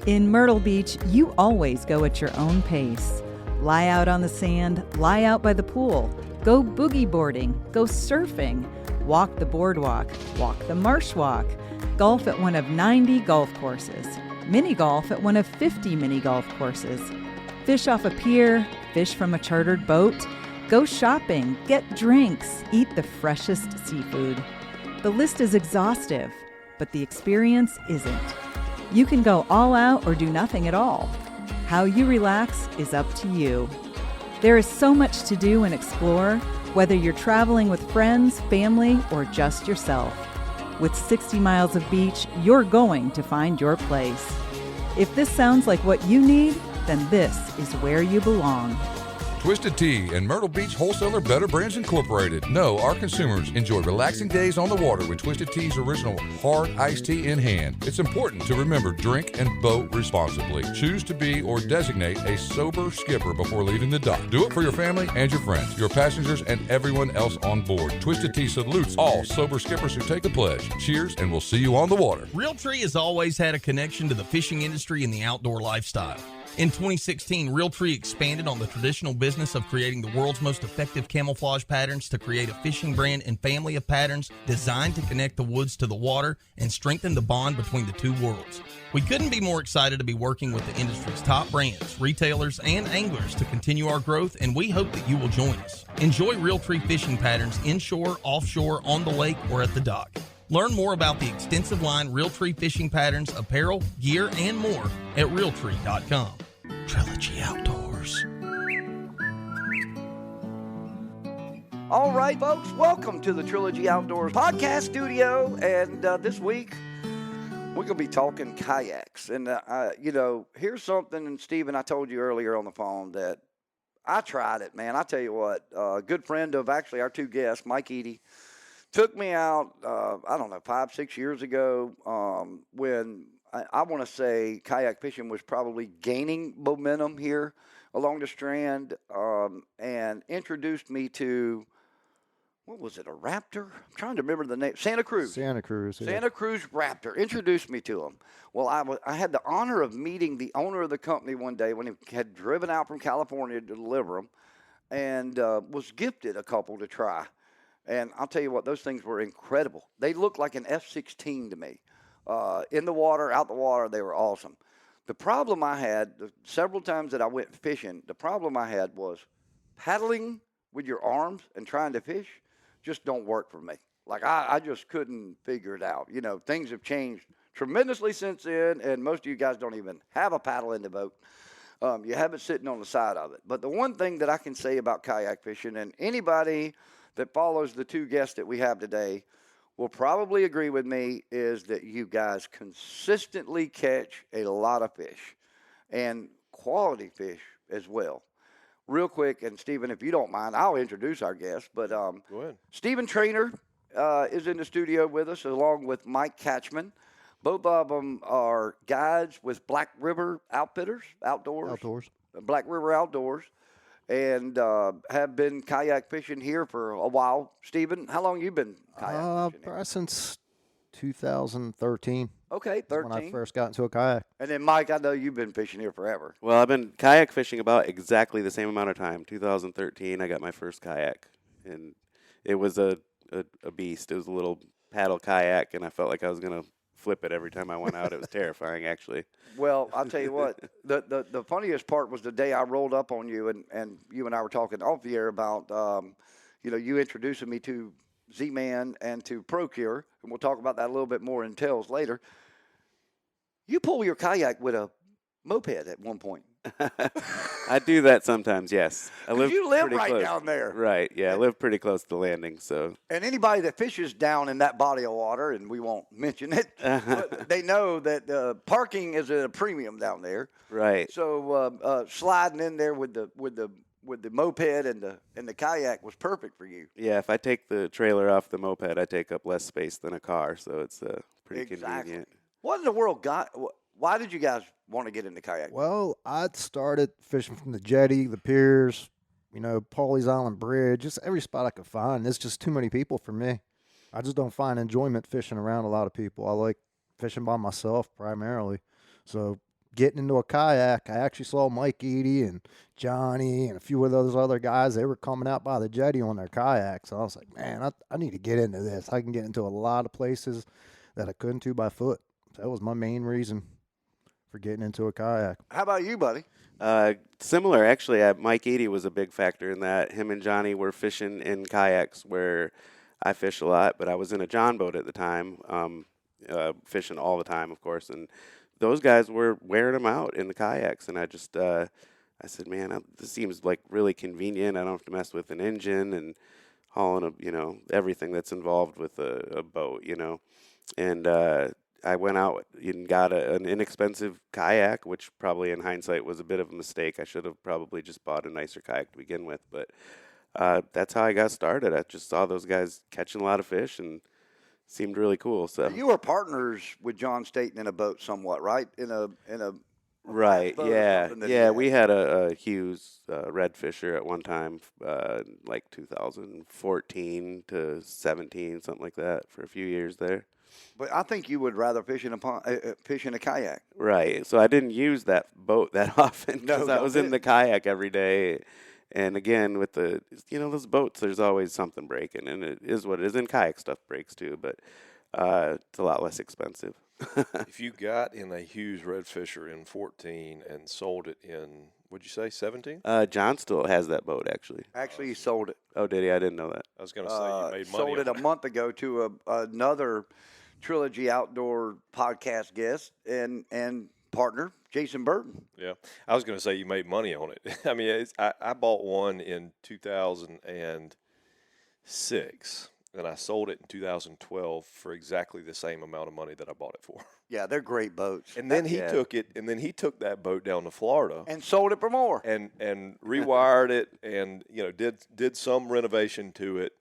In Myrtle Beach, you always go at your own pace. Lie out on the sand, lie out by the pool, go boogie boarding, go surfing, walk the boardwalk, walk the marsh walk, golf at one of 90 golf courses, mini golf at one of 50 mini golf courses, fish off a pier, fish from a chartered boat, go shopping, get drinks, eat the freshest seafood. The list is exhaustive, but the experience isn't. You can go all out or do nothing at all. How you relax is up to you. There is so much to do and explore, whether you're traveling with friends, family, or just yourself. With 60 miles of beach, you're going to find your place. If this sounds like what you need, then this is where you belong. Twisted Tea and Myrtle Beach wholesaler Better Brands Incorporated. Know our consumers enjoy relaxing days on the water with Twisted Tea's original hard iced tea in hand. It's important to remember drink and boat responsibly. Choose to be or designate a sober skipper before leaving the dock. Do it for your family and your friends, your passengers, and everyone else on board. Twisted Tea salutes all sober skippers who take the pledge. Cheers, and we'll see you on the water. Realtree has always had a connection to the fishing industry and the outdoor lifestyle. In 2016, Realtree expanded on the traditional business of creating the world's most effective camouflage patterns to create a fishing brand and family of patterns designed to connect the woods to the water and strengthen the bond between the two worlds. We couldn't be more excited to be working with the industry's top brands, retailers, and anglers to continue our growth, and we hope that you will join us. Enjoy Realtree fishing patterns inshore, offshore, on the lake, or at the dock. Learn more about the extensive line Realtree fishing patterns, apparel, gear, and more at Realtree.com. Trilogy Outdoors. All right, folks, welcome to the Trilogy Outdoors podcast studio. And this week, we're going to be talking kayaks. And, here's something, and Stephen, I told you earlier on the phone that I tried it, man. I tell you what, a good friend of actually our two guests, Mike Eady, took me out, 5-6 years ago when I want to say kayak fishing was probably gaining momentum here along the Strand and introduced me to, what was it, a Raptor? I'm trying to remember the name. Santa Cruz. Santa Cruz. Yeah. Santa Cruz Raptor introduced me to him. Well, I had the honor of meeting the owner of the company one day when he had driven out from California to deliver them and was gifted a couple to try. And I'll tell you what, those things were incredible. They looked like an F-16 to me. In the water, out the water, they were awesome. The problem I had, several times that I went fishing, the problem I had was paddling with your arms and trying to fish just don't work for me. Like, I just couldn't figure it out. You know, things have changed tremendously since then, and most of you guys don't even have a paddle in the boat. You have it sitting on the side of it. But the one thing that I can say about kayak fishing, and anybody that follows the two guests that we have today will probably agree with me, is that you guys consistently catch a lot of fish and quality fish as well. Real quick, and Stephen, if you don't mind, I'll introduce our guest. But Go ahead. Stephen Trainor is in the studio with us along with Mike Kachman. Both of them are guides with Black River Outfitters, Outdoors. Black River Outdoors. And have been kayak fishing here for a while. Stephen, how long you been kayak fishing? Probably since 2013. Okay, 13. When I first got into a kayak. And then, Mike, I know you've been fishing here forever. Well, I've been kayak fishing about exactly the same amount of time. 2013, I got my first kayak, and it was a beast. It was a little paddle kayak, and I felt like I was going to flip it every time I went out. It was terrifying, actually. Well, I'll tell you what, the funniest part was the day I rolled up on you, and you and I were talking off the air about, you introducing me to Z-Man and to Procure, and we'll talk about that a little bit more in details later. You pull your kayak with a moped at one point. I do that sometimes, yes. You live pretty right close. down there. Right, yeah, I live pretty close to the landing, so. And anybody that fishes down in that body of water, and we won't mention it, but they know that parking is at a premium down there. Right. So sliding in there with the moped and the kayak was perfect for you. Yeah, if I take the trailer off the moped, I take up less space than a car, so it's pretty convenient. What in the world why did you guys want to get into kayaking? Well, I started fishing from the jetty, the piers, Pawleys Island Bridge, just every spot I could find. It's just too many people for me. I just don't find enjoyment fishing around a lot of people. I like fishing by myself primarily. So getting into a kayak, I actually saw Mike Eady and Johnny and a few of those other guys. They were coming out by the jetty on their kayaks. So I was like, man, I need to get into this. I can get into a lot of places that I couldn't do by foot. That was my main reason for getting into a kayak. How about you, buddy? Similar, actually. Mike Eady was a big factor in that. Him and Johnny were fishing in kayaks where I fish a lot, but I was in a John boat at the time, fishing all the time, of course, and those guys were wearing them out in the kayaks, and I just, I said, man, this seems like really convenient. I don't have to mess with an engine and hauling everything that's involved with a boat, and I went out and got an inexpensive kayak, which probably in hindsight was a bit of a mistake. I should have probably just bought a nicer kayak to begin with, but that's how I got started. I just saw those guys catching a lot of fish and seemed really cool. So you were partners with John Staten in a boat somewhat, right? In a right, boat or yeah, something that yeah. he We had a Hughes Red Fisher at one time, like 2014 to 17, something like that, for a few years there. But I think you would rather fish in a kayak. Right. So I didn't use that boat that often because I was in the kayak every day. And again, with those boats, there's always something breaking, and it is what it is. And kayak stuff breaks too, but it's a lot less expensive. If you got in a Hughes Red Fisher in 14 and sold it in, what'd you say, 17? John still has that boat, actually. Actually, he sold it. Oh, did he? I didn't know that. I was going to say you made money. Sold it a month ago to another Trilogy Outdoor podcast guest and partner, Jason Burton. Yeah. I was going to say you made money on it. I mean, I bought one in 2006, and I sold it in 2012 for exactly the same amount of money that I bought it for. Yeah, they're great boats. And then he took that boat down to Florida and sold it for more. And rewired it and, did some renovation to it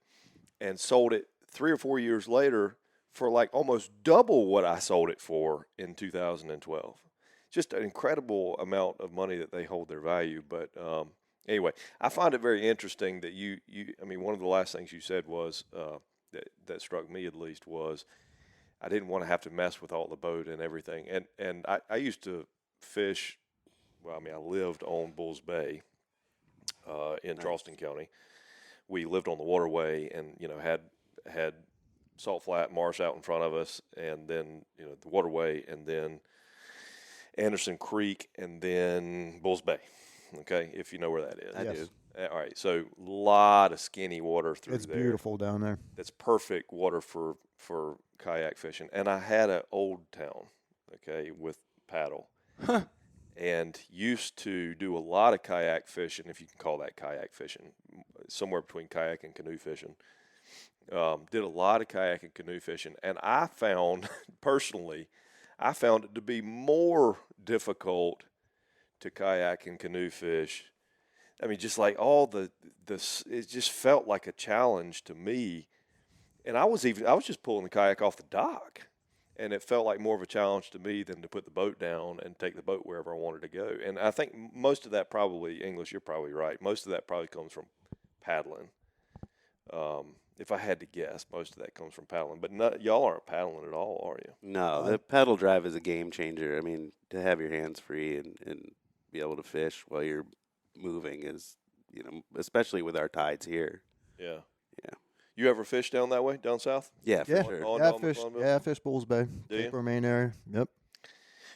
and sold it 3 or 4 years later for like almost double what I sold it for in 2012. Just an incredible amount of money that they hold their value. But anyway, I find it very interesting that one of the last things you said was that struck me at least was I didn't want to have to mess with all the boat and everything. And I used to fish. Well, I lived on Bulls Bay in Charleston County. We lived on the waterway and had Salt Flat Marsh out in front of us, and then the waterway, and then Anderson Creek, and then Bulls Bay. Okay, if you know where that is. I do. All right, so a lot of skinny water through there. It's beautiful down there. That's perfect water for kayak fishing. And I had an Old Town, okay, with paddle. And used to do a lot of kayak fishing, if you can call that kayak fishing, somewhere between kayak and canoe fishing. Did a lot of kayak and canoe fishing, and I found, personally, it to be more difficult to kayak and canoe fish. I mean, just like it just felt like a challenge to me. And I was just pulling the kayak off the dock, and it felt like more of a challenge to me than to put the boat down and take the boat wherever I wanted to go. And I think most of that probably, English, you're probably right, most of that probably comes from paddling. If I had to guess, most of that comes from paddling. But y'all aren't paddling at all, are you? No, the pedal drive is a game changer. I mean, to have your hands free and be able to fish while you're moving is, especially with our tides here. Yeah. Yeah. You ever fish down that way, down south? Yeah, for Yeah, sure. I fish Bulls Bay. Do you? Cape Main area. Yep.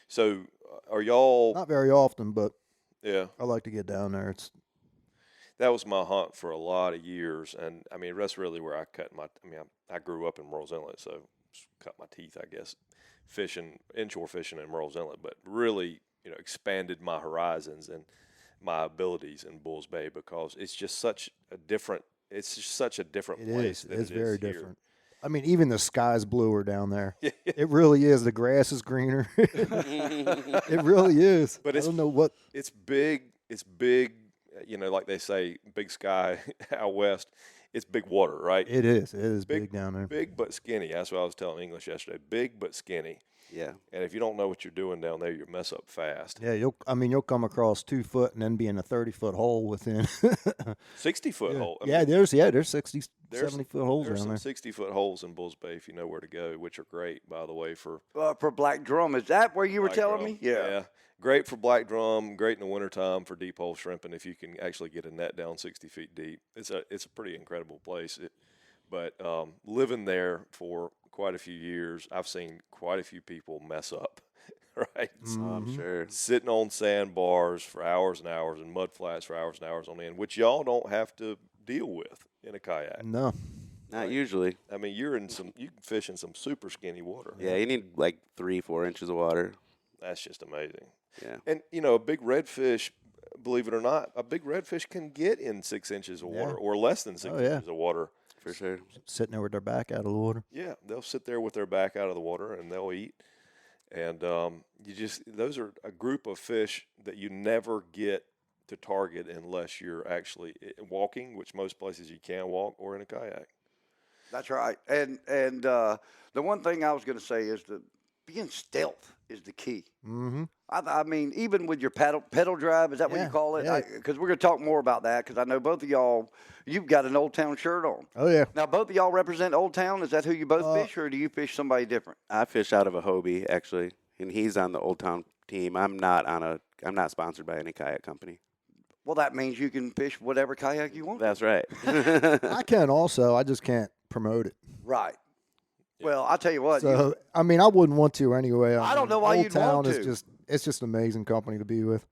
So are y'all? Not very often, but Yeah. I like to get down there. That was my hunt for a lot of years, and that's really where I cut my. I grew up in Merle's Inlet, so cut my teeth, I guess, fishing inshore fishing in Merle's Inlet, but really, expanded my horizons and my abilities in Bulls Bay because it's just such a different. It's just such a different It place. is. Than It's it very is here. different. I mean, even the sky's bluer down there. It really is. The grass is greener. It really is. But I don't know what. It's big. It's big. Like they say, big sky out west. It's big water, right? It is. It is big down there. Big but skinny. That's what I was telling English yesterday. Big but skinny. Yeah. And if you don't know what you're doing down there, you'll mess up fast. Yeah, you'll come across 2 foot and then be in a 30-foot hole within 60-foot hole. There's 60. there's 70-foot holes there's down some there. 60-foot holes in Bulls Bay if you know where to go, which are great, by the way, for black drum. Is that where you were black telling drum. me? Yeah. Great for black drum, great in the wintertime for deep hole shrimping if you can actually get a net down 60 feet deep. It's a pretty incredible place. But living there for quite a few years, I've seen quite a few people mess up, right? I'm sure. Sitting on sandbars for hours and hours and mud flats for hours and hours on end, which y'all don't have to deal with in a kayak. No. Not usually. I mean, you can fish in some super skinny water. Yeah, you need like 3-4 inches of water. That's just amazing. Yeah. And, a big redfish, believe it or not, a big redfish can get in 6 inches of water or less than 6 inches of water. For sure. Sitting there with their back out of the water. Yeah, they'll sit there with their back out of the water and they'll eat. And those are a group of fish that you never get to target unless you're actually walking, which most places you can walk, or in a kayak. That's right. And the one thing I was going to say is that being stealth is the key. Mm-hmm. I mean, even with your pedal drive, is that what you call it? Yeah. Because we're going to talk more about that, because I know both of y'all, you've got an Old Town shirt on. Oh, yeah. Now, both of y'all represent Old Town. Is that who you both fish, or do you fish somebody different? I fish out of a Hobie, actually, and he's on the Old Town team. I'm not sponsored by any kayak company. Well, that means you can fish whatever kayak you want. That's right. I can also. I just can't promote it. Right. Well, I'll tell you what. So, I mean, I wouldn't want to anyway. I don't know why Old you'd Town want is to. it's just an amazing company to be with.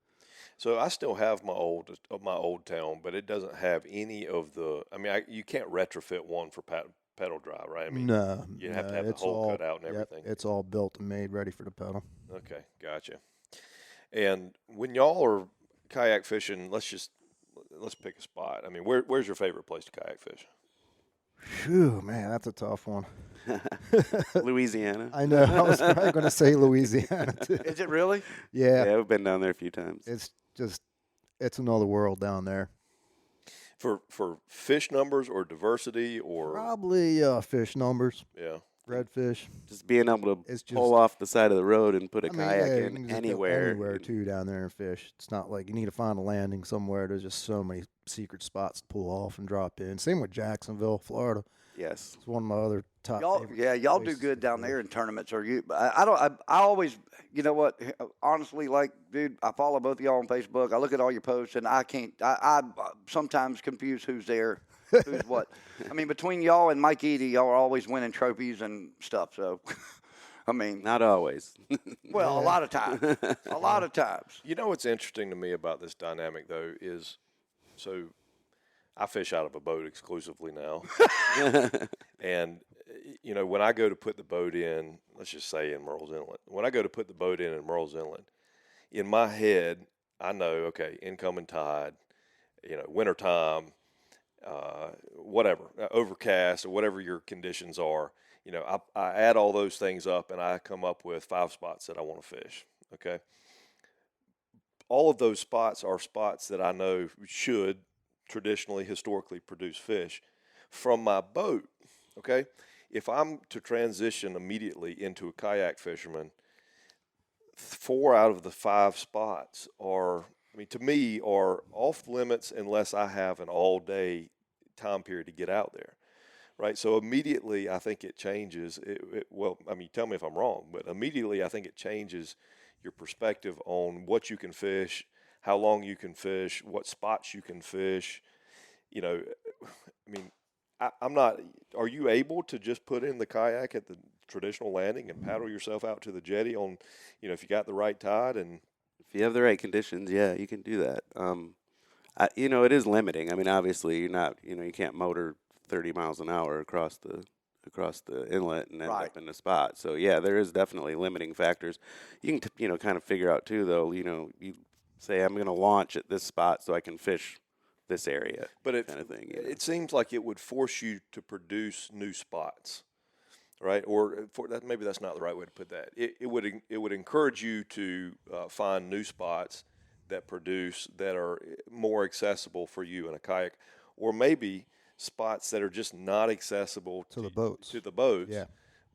So I still have my old Town, but it doesn't have any of the. I mean, you can't retrofit one for pedal drive, right? I mean, No, you have to have the it's hole all cut out and everything. It's all built and made ready for the pedal. Okay, gotcha. And when y'all are kayak fishing, let's pick a spot. I mean, where's your favorite place to kayak fish? Phew, man, that's a tough one. Louisiana. I know. I was probably going to say Louisiana too. Is it really? Yeah, Yeah, we've been down there a few times. it's another world down there. For fish numbers or diversity or Probably fish numbers, yeah. redfish. Just being able to It's pull just- off the side of the road and put a I mean, kayak yeah, you in can just go anywhere. anywhere too down there and fish. It's not like you need to find a landing somewhere. There's just so many secret spots to pull off and drop in. Same with Jacksonville, Florida. Yes. It's one of my other top. Y'all, favorite yeah, y'all do places good to down fish. there in tournaments. Or you? I always, you know what? Honestly, like, dude, I follow both of y'all on Facebook. I look at all your posts, and I can't. I sometimes confuse who's there, who's what. I mean, between y'all and Mike Eady, y'all are always winning trophies and stuff. So, I mean, Not always. well, a lot of times, a lot of times. You know what's interesting to me about this dynamic though is, so I fish out of a boat exclusively now, and when I go to put the boat in, let's just say in Merle's Inlet, when I go to put the boat in Merle's Inlet, in my head I know, okay, incoming tide, wintertime, whatever, overcast or whatever your conditions are. I add all those things up and I come up with 5 spots that I want to fish. Okay. All of those spots are spots that I know should traditionally, historically produce fish from my boat. Okay. If I'm to transition immediately into a kayak fisherman, 4 out of the 5 spots are off limits unless I have an all day time period to get out there. Right. So immediately I think it changes. Tell me if I'm wrong, but immediately I think it changes your perspective on what you can fish, how long you can fish, what spots you can fish. I'm not, are you able to just put in the kayak at the traditional landing and paddle yourself out to the jetty on, if you got the right tide and. If you have the right conditions, yeah, you can do that. It is limiting. I mean, obviously, you're not, you can't motor 30 miles an hour across the inlet and end up in the spot. So yeah, there is definitely limiting factors. You can kind of figure out too, though. You say I'm going to launch at this spot so I can fish this area, but kind of thing. It seems like it would force you to produce new spots, right? Or maybe that's not the right way to put that. It would encourage you to find new spots that are more accessible for you in a kayak, or maybe spots that are just not accessible To the boats. Yeah.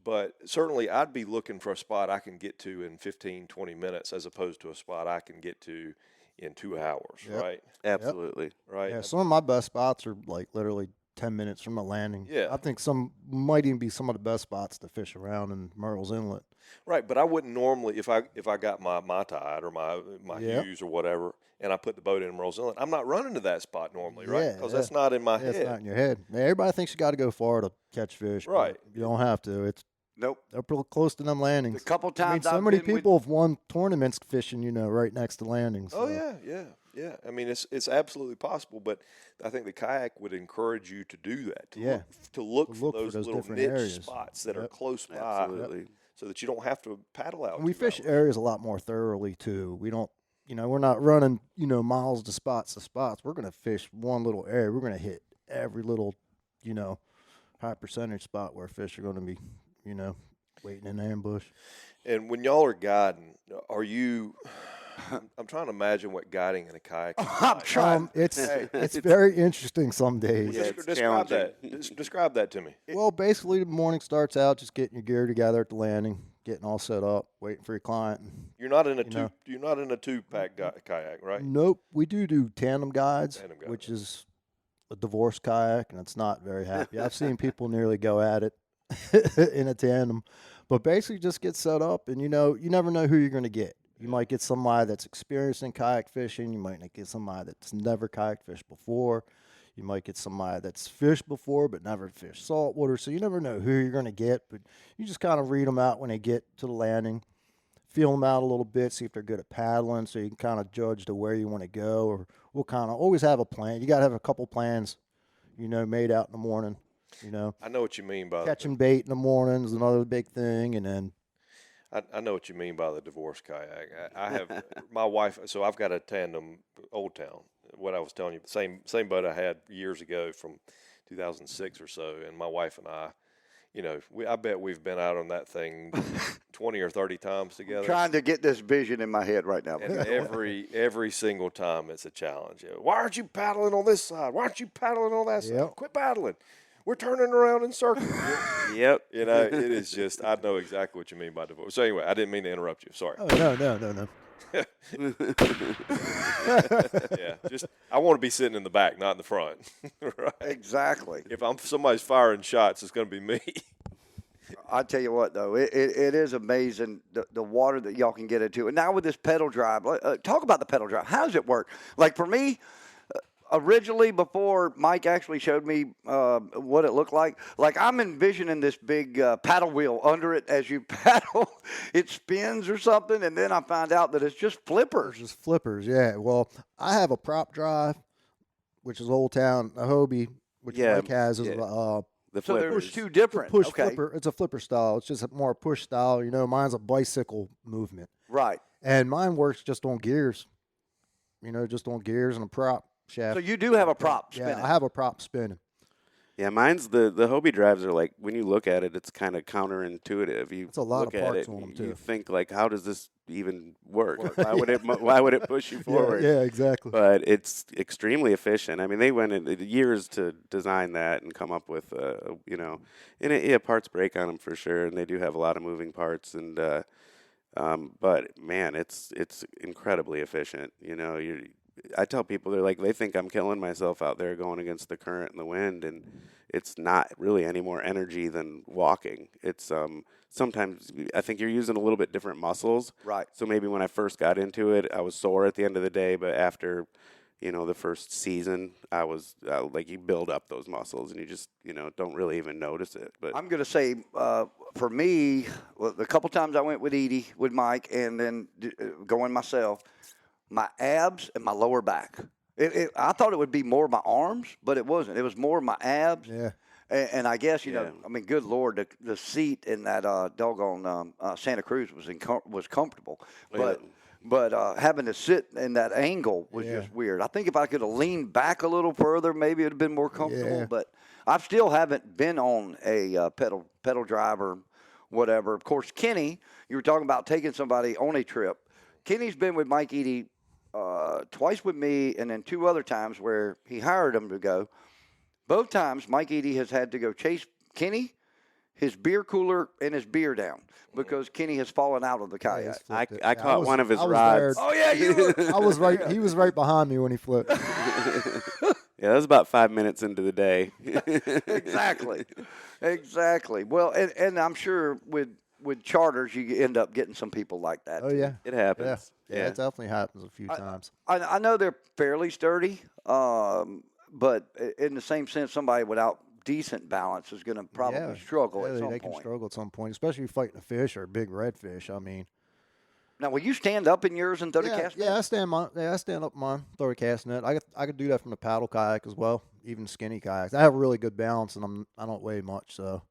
But certainly I'd be looking for a spot I can get to in 15, 20 minutes as opposed to a spot I can get to in 2 hours, Yep. right? Absolutely. Right. Yeah, some of my best spots are like literally 10 minutes from the landing. Yeah. I think some might even be some of the best spots to fish around in Murrell's Inlet. Right, but I wouldn't normally if I got my tide or my Yeah. Hughes or whatever, and I put the boat in Merle's Inlet, I'm not running to that spot normally, right? Yeah, Because yeah. that's not in my Yeah, it's not head. in your head. Yeah, everybody thinks you got to go far to catch fish. but Right. You don't have to. It's Nope. they're pretty close to them landings. A couple I mean, times so I've many been with- people have won tournaments fishing, right next to landings. Oh so. yeah. I mean, it's absolutely possible, but I think the kayak would encourage you to do that. To look for those little different niche areas. spots that are Yep. close by, Absolutely. so that you don't have to paddle out. And we 2 fish hours. areas a lot more thoroughly too. We don't, we're not running, miles to spots. We're going to fish one little area. We're going to hit every little, high percentage spot where fish are going to be, waiting in ambush. And when y'all are guiding, are you? I'm trying to imagine what guiding in a kayak. Is I'm like. trying. It's very interesting some days. Yeah, it's Describe challenging. that. Describe that to me. Well, basically, the morning starts out just getting your gear together at the landing, getting all set up, waiting for your client. You're not in a know. You're not in a 2-pack kayak, right? Nope, we do tandem guides, Tandem guides. which is a divorce kayak, and it's not very happy. I've seen people nearly go at it in a tandem, but basically just get set up, and you never know who you're going to get. You might get somebody that's experienced in kayak fishing. You might get somebody that's never kayak fished before. You might get somebody that's fished before but never fished saltwater. So you never know who you're going to get, but you just kind of read them out when they get to the landing, feel them out a little bit, see if they're good at paddling, so you can kind of judge to where you want to go. Or we'll kind of always have a plan. You got to have a couple plans, made out in the morning. I know what you mean by Catching bait in the morning is another big thing, and then I know what you mean by the divorce kayak. I have my wife, so I've got a tandem Old Town. What I was telling you, same boat I had years ago from 2006 or so, and my wife and I, I bet we've been out on that thing 20 or 30 times together. Trying to get this vision in my head right now. And every single time it's a challenge. Why aren't you paddling on this side? Why aren't you paddling on that side? Yep. Quit paddling. We're turning around in circles. Yep. It is just, I know exactly what you mean by divorce. So anyway, I didn't mean to interrupt you. Sorry. oh no. Yeah, just I want to be sitting in the back, not in the front. Right? Exactly. If somebody's firing shots, it's going to be me. I tell you what, though, it is amazing the water that y'all can get into. And now with this pedal drive, talk about the pedal drive. How does it work? Like for me, originally before Mike actually showed me what it looked like I'm envisioning this big paddle wheel under it as you paddle. It spins or something, and then I find out that it's just flippers. Just flippers, yeah. Well, I have a prop drive, which is Old Town, a Hobie, which Yeah, Mike has is yeah. The So flippers. there's two different. push okay. flipper. It's a flipper style. It's just a more push style. Mine's a bicycle movement, Right. and mine works just on gears. Just on gears and a prop shaft. So you do have a prop spinning. Yeah, I have a prop spinning. Yeah, mine's the Hobie drives are like, when you look at it, it's kind of counterintuitive. You It's a lot look of at parts it, on 'em, you too. think like, how does this even work? Why would it push you forward? Yeah, exactly. But it's extremely efficient. I mean, they went in years to design that and come up with, parts break on them for sure, and they do have a lot of moving parts. And but man, it's incredibly efficient. I tell people they think I'm killing myself out there going against the current and the wind, and it's not really any more energy than walking. It's sometimes I think you're using a little bit different muscles. Right. So maybe when I first got into it, I was sore at the end of the day, but after the first season, I was you build up those muscles and you just don't really even notice it. But I'm going to say, for me, the couple times I went with Edie, with Mike, and then going myself, my abs and my lower back. I thought it would be more my arms, but it wasn't. It was more my abs. Yeah. And I guess, Yeah. good Lord, the seat in that doggone Santa Cruz was comfortable. But having to sit in that angle was just weird. I think if I could have leaned back a little further, maybe it would have been more comfortable. Yeah. But I still haven't been on a pedal drive or whatever. Of course, Kenny, you were talking about taking somebody on a trip. Kenny's been with Mike Edie twice with me, and then 2 other times where he hired him to go. Both times, Mike Edie has had to go chase Kenny, his beer cooler, and his beer down because Kenny has fallen out of the kayak. I caught one of his I was rods. there. Oh, yeah, you were. I was right. He was right behind me when he flipped. Yeah, that was about 5 minutes into the day. Exactly. Well, and I'm sure with charters, you end up getting some people like that. Oh too. yeah, It happens. yeah, it definitely happens a few I- times. I know they're fairly sturdy, but in the same sense, somebody without decent balance is going to probably struggle Yeah, at they some can point. struggle at some point, especially if you're fighting a fish or a big redfish. I mean, Now, will you stand up in yours and throw the yeah, cast? yeah, I stand up mine, throw a cast net. I could do that from the paddle kayak as well, even skinny kayaks. I have a really good balance, and I don't weigh much, so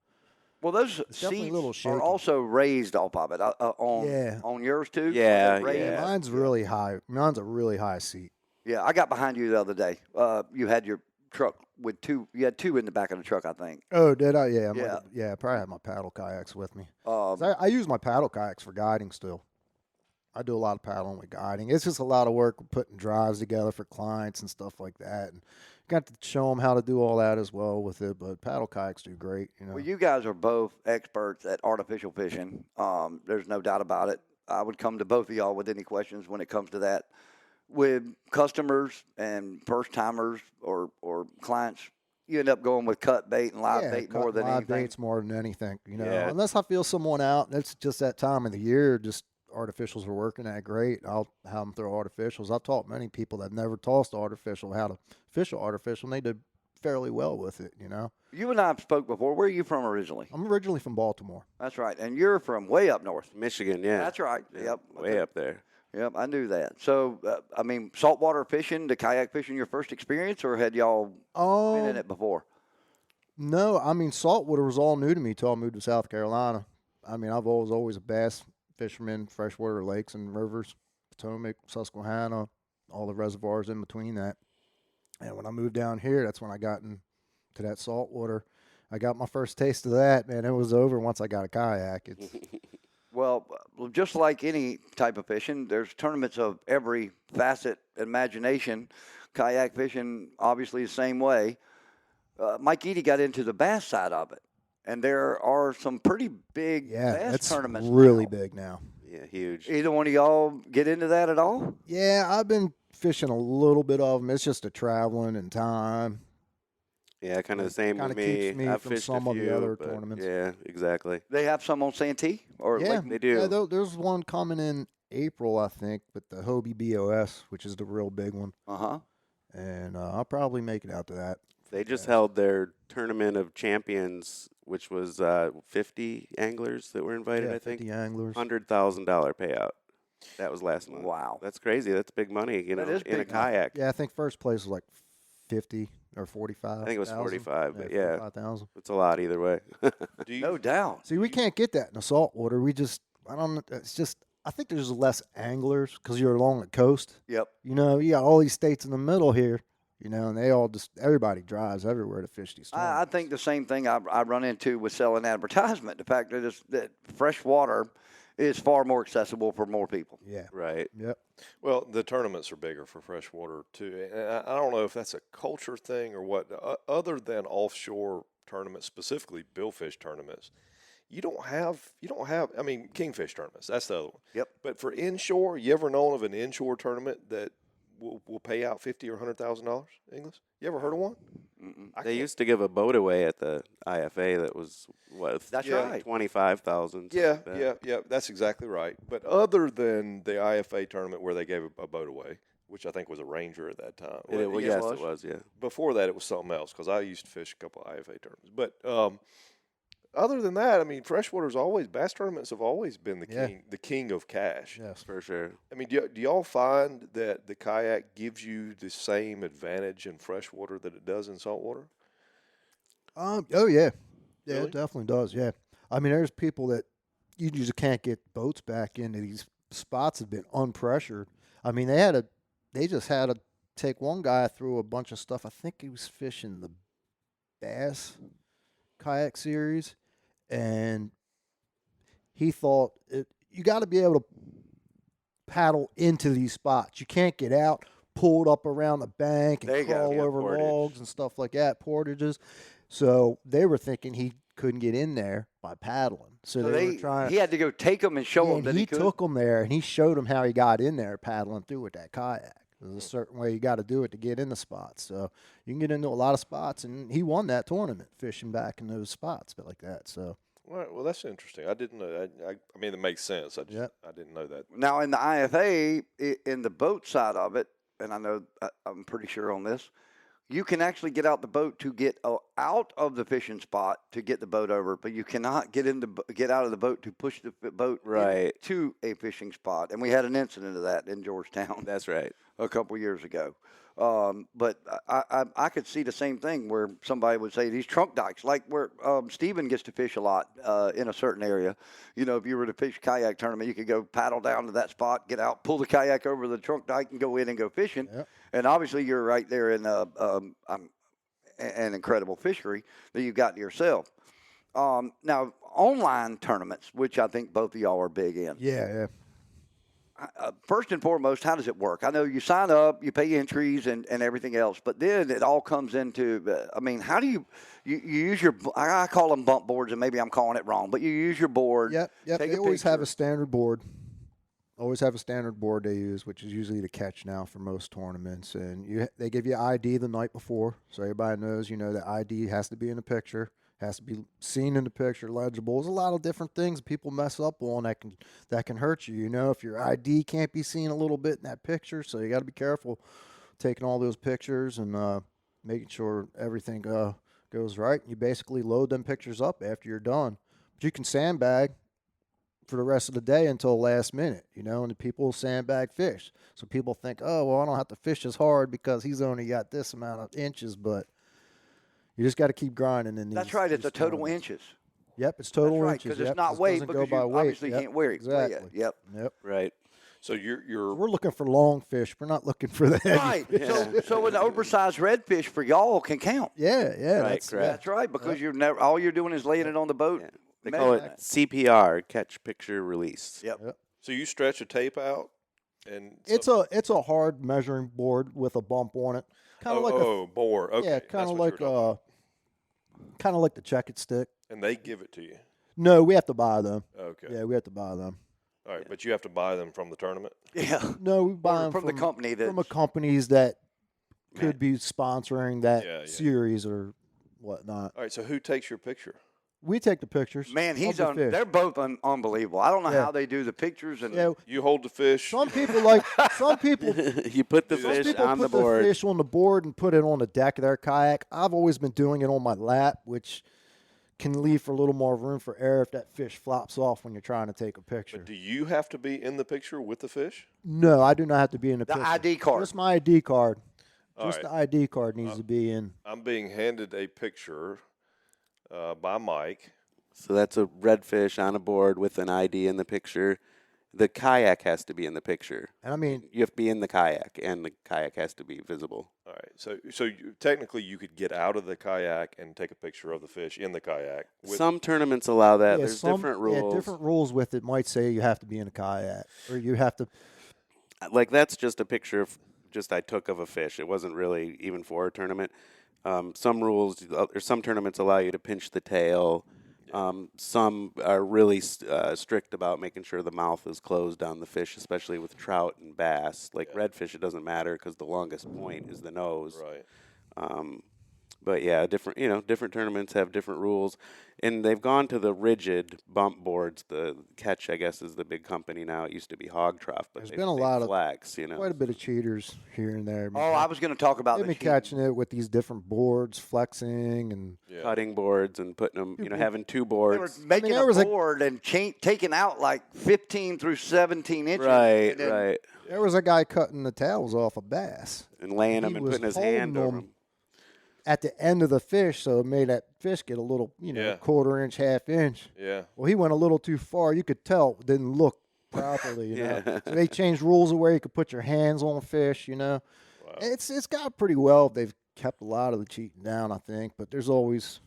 Well, those definitely a little seats are shaky. also raised off of it Yeah. on yours too. So Yeah, they're raised. yeah. Mine's really high. Mine's a really high seat. Yeah, I got behind you the other day. You had your truck with two. You had two in the back of the truck, I think. Oh, did I? Yeah, Yeah. I probably have my paddle kayaks with me. 'Cause Um, I use my paddle kayaks for guiding still. I do a lot of paddling with guiding. It's just a lot of work putting drives together for clients and stuff like that. And got to show them how to do all that as well with it. But paddle kayaks do great, you know. Well, you guys are both experts at artificial fishing. There's no doubt about it. I would come to both of y'all with any questions when it comes to that. With customers and first timers or clients, you end up going with cut bait and live bait more than live anything. baits more than anything, you know. Yeah. Unless I feel someone out, and it's just that time of the year. Just artificials are working that great. I'll have them throw artificials. I've taught many people that have never tossed artificial how to fish an artificial, and they did fairly well with it, you know. You and I have spoke before. Where are you from originally? I'm originally from Baltimore. That's right, and you're from way up north. Michigan, yeah. That's right. Yeah, Yep. Way up there. Yep, I knew that. So, I mean, saltwater fishing, the kayak fishing, your first experience, or had y'all been in it before? No, I mean saltwater was all new to me till I moved to South Carolina. I mean, I've always a bass fisherman, freshwater lakes and rivers, Potomac, Susquehanna, all the reservoirs in between that. And when I moved down here, that's when I got into that saltwater. I got my first taste of that, man. It was over once I got a kayak. It's Well, just like any type of fishing, there's tournaments of every facet, imagination. Kayak fishing, obviously, the same way. Mike Eady got into the bass side of it, and there are some pretty big bass that's tournaments. really now. big now. Yeah, huge. Either one of y'all get into that at all? Yeah, I've been fishing a little bit of them. It's just the traveling and time. Yeah, kind of the same with Kinda me. keeps me I've from fished some a of the few, other but tournaments. Yeah, exactly. They have some on Santee, or Yeah, They do. Yeah, there's one coming in April, I think, with the Hobie BOS, which is the real big one. And I'll probably make it out to that. They just held their tournament of champions, which was 50 anglers that were invited, Yeah, I think. 50 anglers. $100,000 payout. That was last month. Wow. That's crazy. That's big money, you That know, is in a big money. kayak. Yeah, I think first place was like 50 or 45. I think it was 45, but yeah. 45,000. It's a lot either way. Do you, No doubt. See, we can't get that in the saltwater. I don't know. It's just, I think there's less anglers because you're along the coast. Yep. You know, you got all these states in the middle here, you know, and they all everybody drives everywhere to fish these I tournaments. think the same thing I run into with selling advertisement. The fact that fresh water is far more accessible for more people. Yeah. Right. Yep. well, the tournaments are bigger for freshwater too. And I don't know if that's a culture thing or what. Other than offshore tournaments, specifically billfish tournaments, you don't have. I mean, kingfish tournaments. That's the other one. Yep. But for inshore, you ever known of an inshore tournament that will pay out $50,000 or $100,000? English? You ever heard of one? I They can't- used to give a boat away at the IFA that was, what, That's Yeah. right. 25,000. Yeah, yeah, that's exactly right. But other than the IFA tournament where they gave a boat away, which I think was a Ranger at that time. Well, yes, yes, it it was, yeah. Before that, it was something else because I used to fish a couple of IFA tournaments. But other than that, I mean, bass tournaments have always been the king of cash. Yes. For sure. I mean, do y'all find that the kayak gives you the same advantage in freshwater that it does in saltwater? Oh yeah, yeah, Really? it definitely does. Yeah, I mean, there's people that you just can't get boats back into these spots have been unpressured. I mean, they just had to take one guy through a bunch of stuff. I think he was fishing the bass kayak series, and he thought you got to be able to paddle into these spots. You can't get out, pulled up around the bank There you and go. crawl Yeah, over portage. logs and stuff like that, portages. So they were thinking he couldn't get in there by paddling. So they were trying. He had to go take them and show them and that he he could. took them there, and he showed them how he got in there paddling through with that kayak. There's a certain way you got to do it to get in the spots. So you can get into a lot of spots, and he won that tournament fishing back in those spots, but like that. So Right. Well, that's interesting. I didn't know. I mean, it makes sense. Yep. I didn't know that. Now, in the IFA, in the boat side of it, and I know I'm pretty sure on this, you can actually get out the boat to get out of the fishing spot to get the boat over, but you cannot get out of the boat to push the boat Right. to a fishing spot. And we had an incident of that in Georgetown That's right. a couple years ago. But I could see the same thing where somebody would say these trunk dikes, like where Stephen gets to fish a lot in a certain area. You know, if you were to fish a kayak tournament, you could go paddle down to that spot, get out, pull the kayak over the trunk dike, and go in and go fishing. Yep. And obviously, you're right there in an incredible fishery that you've got to yourself. Now, online tournaments, which I think both of y'all are big in. yeah. First and foremost, how does it work? I know you sign up, you pay entries and everything else, but then it all comes into, how do you use your, I call them bump boards, and maybe I'm calling it wrong, but you use your board. Yep. take They a always have picture. a standard board. Always have a standard board they use, which is usually the catch now for most tournaments. And they give you ID the night before, so everybody knows, that ID has to be in the picture, has to be seen in the picture, legible. There's a lot of different things people mess up on that can hurt you. If your ID can't be seen a little bit in that picture, so you got to be careful taking all those pictures and making sure everything goes right. You basically load them pictures up after you're done, but you can sandbag for the rest of the day until last minute, and the people sandbag fish. So people think, oh, well, I don't have to fish as hard because he's only got this amount of inches, but you just got to keep grinding in these. That's right. It's a total tournaments. inches. Yep, it's total That's right, inches. because it's Yep, not this weight doesn't because go by you weight. obviously Yep, can't weigh it. exactly. Yep. Yep. Right. So you're We're looking for long fish. We're not looking for the heavy. Right. So an oversized redfish for y'all can count. Yeah. Right, That's correct. That's right, because all you're doing is laying it on the boat. Yeah. They call it CPR, catch, picture, release. Yep. so you stretch a tape out, and It's a hard measuring board with a bump on it, kind of like board. Okay, yeah, that's what you were talking about. kind of like the check-it stick. And they give it to you. No, we have to buy them. Okay. Yeah, we have to buy them. All right, but you have to buy them from the tournament. Yeah. No, we buy them from the company that from companies that could be sponsoring that Yeah, yeah. series or whatnot. All right, so who takes your picture? We take the pictures. Man, of the fish. they're both unbelievable. I don't know Yeah. how they do the pictures and Yeah, You hold the fish. some people You put the some fish people on put the board. the fish on the board and put it on the deck of their kayak. I've always been doing it on my lap, which can leave for a little more room for error if that fish flops off when you're trying to take a picture. But do you have to be in the picture with the fish? No, I do not have to be in the the picture. ID card. Just my ID card. All Just right. the ID card needs to be in. I'm being handed a picture by Mike. So that's a redfish on a board with an ID in the picture. The kayak has to be in the picture. And I mean, You have to be in the kayak, and the kayak has to be visible. All right, so technically you could get out of the kayak and take a picture of the fish in the kayak. Some tournaments allow that. yeah, There's different rules. Yeah, different rules with it might say you have to be in a kayak or you have to. Like that's just a picture of I took of a fish. It wasn't really even for a tournament. Some rules or some tournaments allow you to pinch the tail. Some are really strict about making sure the mouth is closed on the fish, especially with trout and bass. Like redfish, it doesn't matter because the longest point is the nose. Right. But yeah, different tournaments have different rules, and they've gone to the rigid bump boards. The Catch, I guess, is the big company now. It used to be Hog Trough, but There's they've been a lot of flex, quite a bit of cheaters here and there. Oh, I was going to talk about They've the been catching it with these different boards, flexing, and Yeah. cutting boards and putting them, having two They boards. were making there a was a- board and taking out like 15 through 17 inches. Right, and then- right. there was a guy cutting the tails off a bass And laying He them and was putting his holding hand over them. them. at the end of the fish, so it made that fish get a little, Yeah. quarter inch, half inch. Yeah. Well, he went a little too far. You could tell it didn't look properly, Yeah. So they changed rules of where you could put your hands on a fish, Wow. It's got pretty well. They've kept a lot of the cheating down, I think, but there's always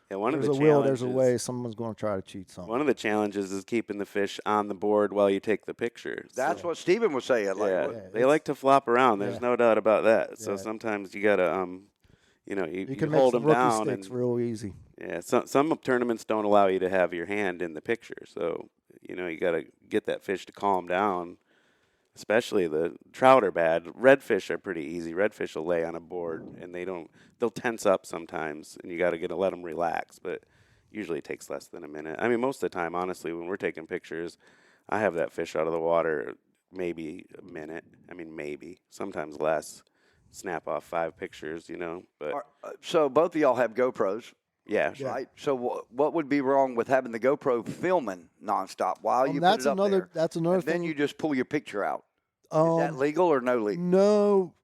Yeah, one of there's the a will, there's a challenges- way. Someone's going to try to cheat something. One of the challenges is keeping the fish on the board while you take the picture. That's what Stephen was saying. Like, Yeah, what- they like to flop around. There's Yeah. no doubt about that. So Yeah. sometimes you gotta, you You can make hold some them rookie down. sticks And, real easy. yeah, some tournaments don't allow you to have your hand in the picture. So you gotta get that fish to calm down. Especially the trout are bad. Redfish are pretty easy. Redfish will lay on a board, and they'll tense up sometimes, and you got to let them relax. But usually it takes less than a minute. I mean, most of the time, honestly, when we're taking pictures, I have that fish out of the water maybe a minute. I mean, maybe. Sometimes less. Snap off 5 pictures, But So both of y'all have GoPros, yeah, sure. right? So what would be wrong with having the GoPro filming nonstop while you That's put it up another. there? That's another And thing. then you just pull your picture out. Is that legal or no legal? No,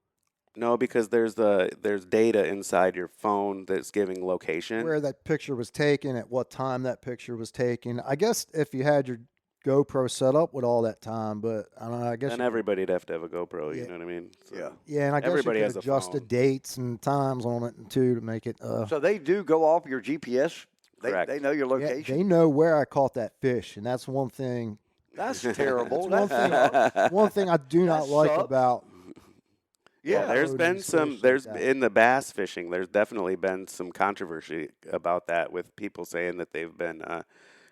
No, because there's data inside your phone that's giving location. where that picture was taken, at what time that picture was taken. I guess if you had your GoPro set up with all that time, but I don't know. I guess And everybody'd have to have a GoPro. Yeah. You know what I mean? So Yeah. yeah, and I guess everybody you has could a adjust the phone. dates and times on it too to make it. So they do go off your GPS. Correct. They know your Yeah, location. they know where I caught that fish, and that's one thing. That's terrible. One That's thing. One thing I do not That like sucks. about. yeah. There's Loading been these some. fish There's like that. in the bass fishing. There's definitely been some controversy about that, with people saying that they've been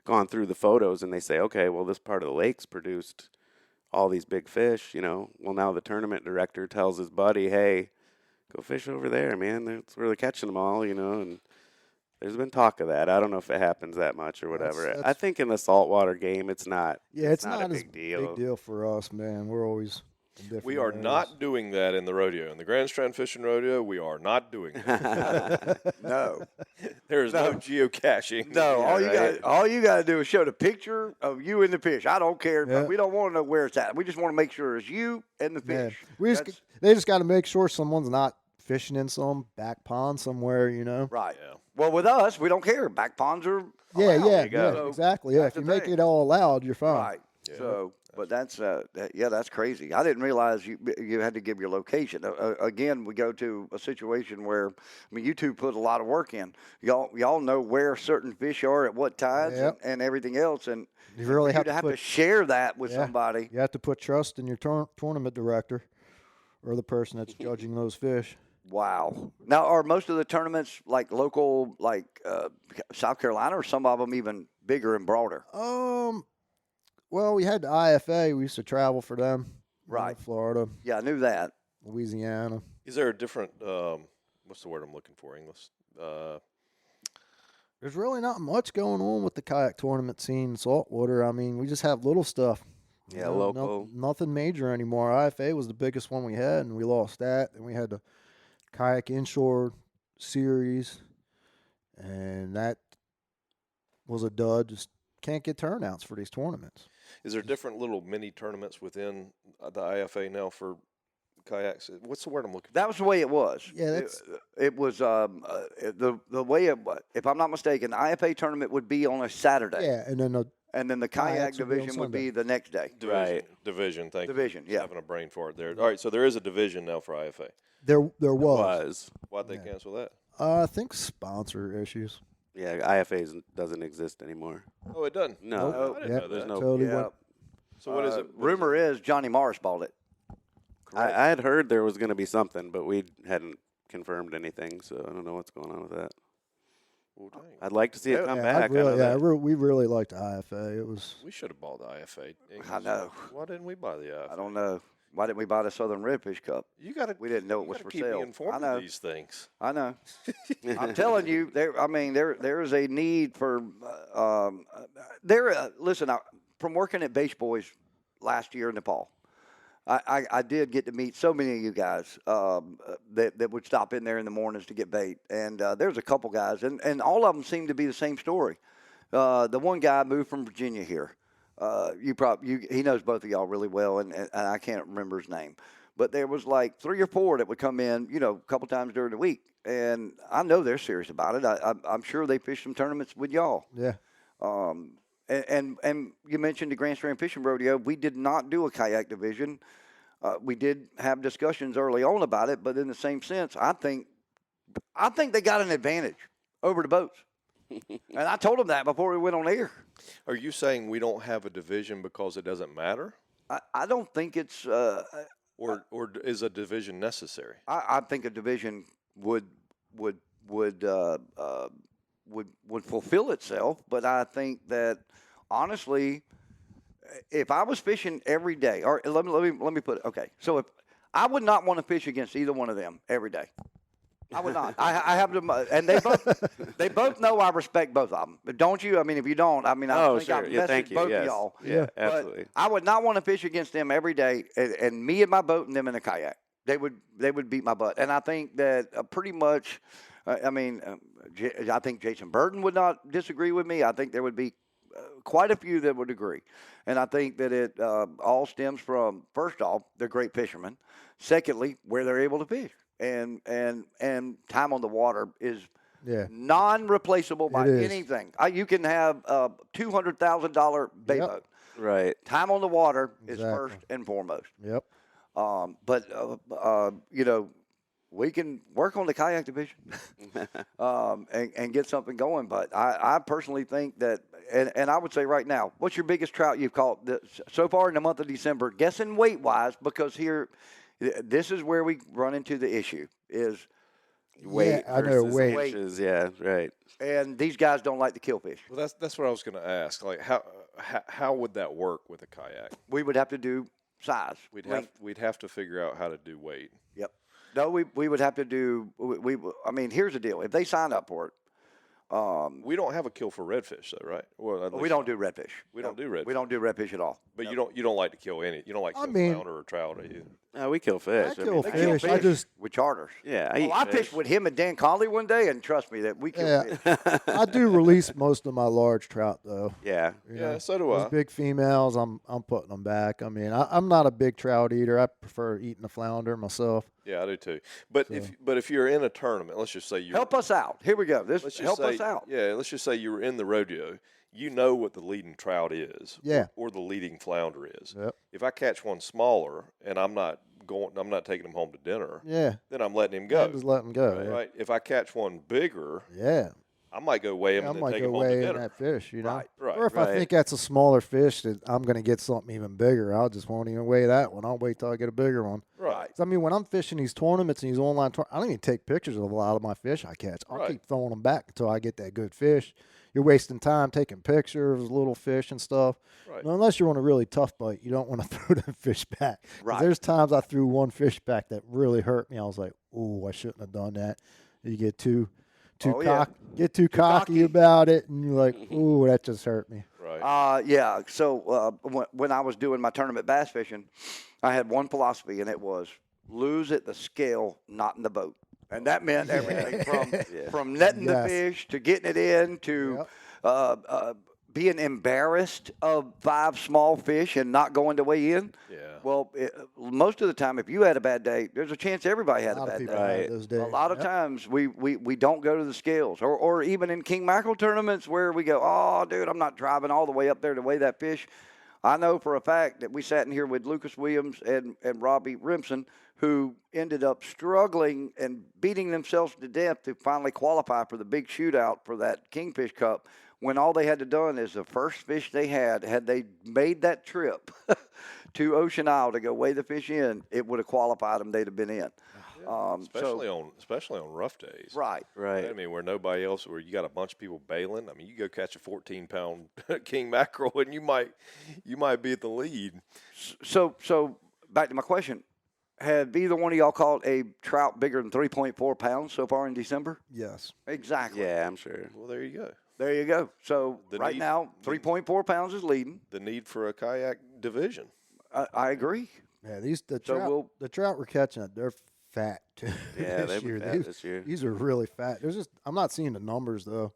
gone through the photos and they say, okay, well, this part of the lake's produced all these big fish. Well, now the tournament director tells his buddy, hey, go fish over there, man. That's where they're catching them all. And there's been talk of that. I don't know if it happens that much or whatever. That's- I think in the saltwater game, it's not. Yeah, it's not a as big deal. big deal for us, man. We're always. In different We are areas. not doing that in the rodeo. In the Grand Strand Fishing Rodeo, we are not doing that. No. There is no geocaching. No, Yeah, all you got to do is show the picture of you and the fish. I don't care. Yeah. We don't want to know where it's at. We just want to make sure it's you and the Yeah. fish. They just got to make sure someone's not fishing in some back pond somewhere, Right. Yeah. Well, with us, we don't care. Back ponds are Yeah, allowed. yeah, you go. yeah, exactly. Yeah, that's if you the make thing. it all allowed, you're fine. Right. So, but that's that's crazy. I didn't realize you had to give your location. Again, we go to a situation where you two put a lot of work in. Y'all know where certain fish are at what tides Yep. and everything else, and You really for you have to to put. share that with Yeah. somebody. You have to put trust in your tournament director or the person that's judging those fish. Wow. Now, are most of the tournaments like local, like South Carolina, or some of them even bigger and broader? Well, we had the IFA. We used to travel for them. Right. Florida, Yeah, I knew that. Louisiana. Is there a different, what's the word I'm looking for, English? There's really not much going on with the kayak tournament scene in saltwater. I mean, we just have little stuff. Yeah, local. Nothing major anymore. IFA was the biggest one we had, and we lost that. And we had the kayak inshore series, and that was a dud. Just can't get turnouts for these tournaments. Is there different little mini tournaments within the IFA now for kayaks? What's the word I'm looking for? That was the way it was. Yeah, that's- it was the way it was. If I'm not mistaken, the IFA tournament would be on a Saturday, Yeah, and then and then the kayak Kayaks would be on division would Sunday. be the next day. Division, thank you. Division, yeah. Having a brain fart there. All right, so there is a division now for IFA. there was. Why'd they cancel that? I think sponsor issues. Yeah, IFA doesn't exist anymore. Oh, it doesn't? No, Nope. I didn't Yep, know there's that. no. Totally Yeah. went. So what is it? Rumor is Johnny Morris bought it. I had heard there was going to be something, but we hadn't confirmed anything, so I don't know what's going on with that. Well, dang. I'd like to see it come back. We really liked the IFA. It was. We should have bought the IFA. I know. Why didn't we buy the IFA? I don't know. Why didn't we buy the Southern Redfish Cup? You got to. We didn't know it was for keep sale. me informed I know. of these things. I know. I'm telling you, there is a need for listen. From working at Beach Boys last year in Nepal, I did get to meet so many of you guys that would stop in there in the mornings to get bait, and there's a couple guys, and all of them seem to be the same story. The one guy moved from Virginia here. He knows both of y'all really well, and I can't remember his name. But there was like 3 or 4 that would come in, a couple times during the week. And I know they're serious about it. I'm sure they fish some tournaments with y'all. Yeah. And you mentioned the Grand Strand Fishing Rodeo. We did not do a kayak division. We did have discussions early on about it, but in the same sense, I think they got an advantage over the boats. And I told them that before we went on air. Are you saying we don't have a division because it doesn't matter, I don't think it's. or is a division necessary? I think a division would fulfill itself, but I think that honestly, if I was fishing every day, or let me put it. Okay, so if I would not want to fish against either one of them every day. I would not. I have them, and they both know I respect both of them. But don't you? I mean, if you don't, I mean, I Oh, think sure. I've Yeah, messaged thank you. both Yes. of y'all. Yeah, But absolutely. I would not want to fish against them every day, and me in my boat and them in a kayak. They would beat my butt, and I think that pretty much. I think Jason Burton would not disagree with me. I think there would be quite a few that would agree, and I think that it all stems from, first off, they're great fishermen. Secondly, where they're able to fish, and time on the water is Yeah. non-replaceable by It is. anything. You can have a $200,000 bay Yep. boat. Right. Time on the water is Exactly. first and foremost. Yep. But we can work on the kayak division and get something going. But I personally think that, and I would say right now, what's your biggest trout you've caught so far in the month of December? Guessing weight-wise, because here, this is where we run into the issue is Weight I know, versus weight. inches. Yeah, right. and these guys don't like to kill fish. Well, that's what I was going to ask. Like, how would that work with a kayak? We would have to do size. length. We'd have to figure out how to do weight. Yep. No, we would have to do. I mean, here's the deal. If they sign up for it, We don't have a kill for redfish, though, right? Well, at we least don't do redfish. We don't do redfish. We don't do redfish at all. But you don't like to kill any. You don't like to I kill mean- flounder or trout, do you? We kill fish. I kill They fish. kill I just with charters. Yeah, I Well, eat I fish. fished with him and Dan Conley one day, and trust me that we killed yeah. fish. I do release most of my large trout though. Yeah. You Yeah, know, so do those I. big females, I'm putting them back. I mean, I'm not a big trout eater. I prefer eating a flounder myself. Yeah, I do too. But if you're in a tournament, let's just say you Help us out. Here we go. let's just Help say, us out. Yeah, let's just say you were in the rodeo. You know what the leading trout is. Yeah. Or the leading flounder is. Yep. If I catch one smaller and I'm not taking him home to dinner, Yeah. then I'm letting him I go. just let them go. Yeah. Right. If I catch one bigger, Yeah. I might go weigh him I and then might take go him home to weigh in dinner. that fish, you know. Right. Or if I right. think that's a smaller fish that I'm going to get something even bigger, I'll just won't even weigh that one. I'll wait till I get a bigger one. Right. 'Cause, I mean, when I'm fishing these tournaments and these online tournaments, I don't even take pictures of a lot of my fish I catch. I'll Right. keep throwing them back until I get that good fish. You're wasting time taking pictures of little fish and stuff. Right. Now, unless you're on a really tough bite, you don't want to throw that fish back. 'Cause Right. There's times I threw one fish back that really hurt me. I was like, "Ooh, I shouldn't have done that." You get too Oh, yeah. cocky about it, and you're like, "Ooh, that just hurt me." Right. Yeah. So when I was doing my tournament bass fishing, I had one philosophy, and it was lose at the scale, not in the boat. And that meant everything from netting the Yes. fish to getting it in to being embarrassed of 5 small fish and not going to weigh in. Yeah. Well, most of the time, if you had a bad day, there's a chance everybody had A a lot of bad people day. have those days. A lot of Yep. times we don't go to the scales, or even in king mackerel tournaments where we go, oh, dude, I'm not driving all the way up there to weigh that fish. I know for a fact that we sat in here with Lucas Williams and Robbie Rimson, who ended up struggling and beating themselves to death to finally qualify for the big shootout for that Kingfish Cup, when all they had to done is the first fish they had they made that trip to Ocean Isle to go weigh the fish in, it would have qualified them. They'd have been in. Especially on rough days. Right. Right. I mean, where nobody else, where you got a bunch of people bailing. I mean, you go catch a 14-pound king mackerel, and you might be at the lead. So back to my question. Have either one of y'all caught a trout bigger than 3.4 pounds so far in December? Yes. Exactly. Yeah, I'm sure. Well, there you go. There you go. So The right need- now, 3.4 pounds is leading. The need for a kayak division. I agree. Yeah, So the trout we're catching, they're fat too. Yeah, this they've been year. fat this year. These are really fat. I'm not seeing the numbers though.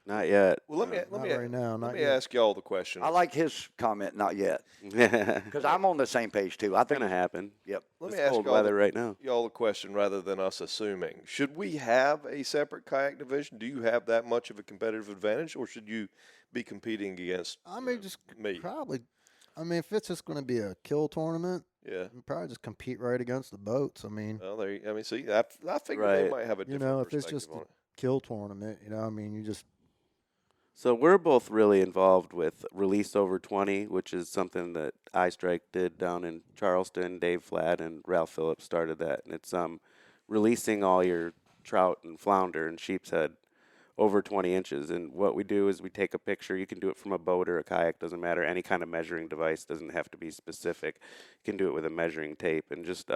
Not yet. Well, let me right now, let not me yet. ask y'all the question. I like his comment, not yet, It's because I'm on the same page too. I think gonna happen. Yep. Let It's me ask cold y'all weather right now. y'all the question rather than us assuming. Should we have a separate kayak division? Do you have that much of a competitive advantage, or should you be competing against? I may just me. probably. I mean, if it's just going to be a kill tournament, Yeah. you probably just compete right against the boats. I mean, Well, see, I figure they Right. might have a different if it's perspective just on a it. kill tournament, I mean, you just So we're both really involved with Release Over 20, which is something that iStrike did down in Charleston. Dave Flatt and Ralph Phillips started that, and it's releasing all your trout and flounder and sheep's head over 20 inches. And what we do is we take a picture. You can do it from a boat or a kayak, doesn't matter. Any kind of measuring device, doesn't have to be specific. You can do it with a measuring tape, and just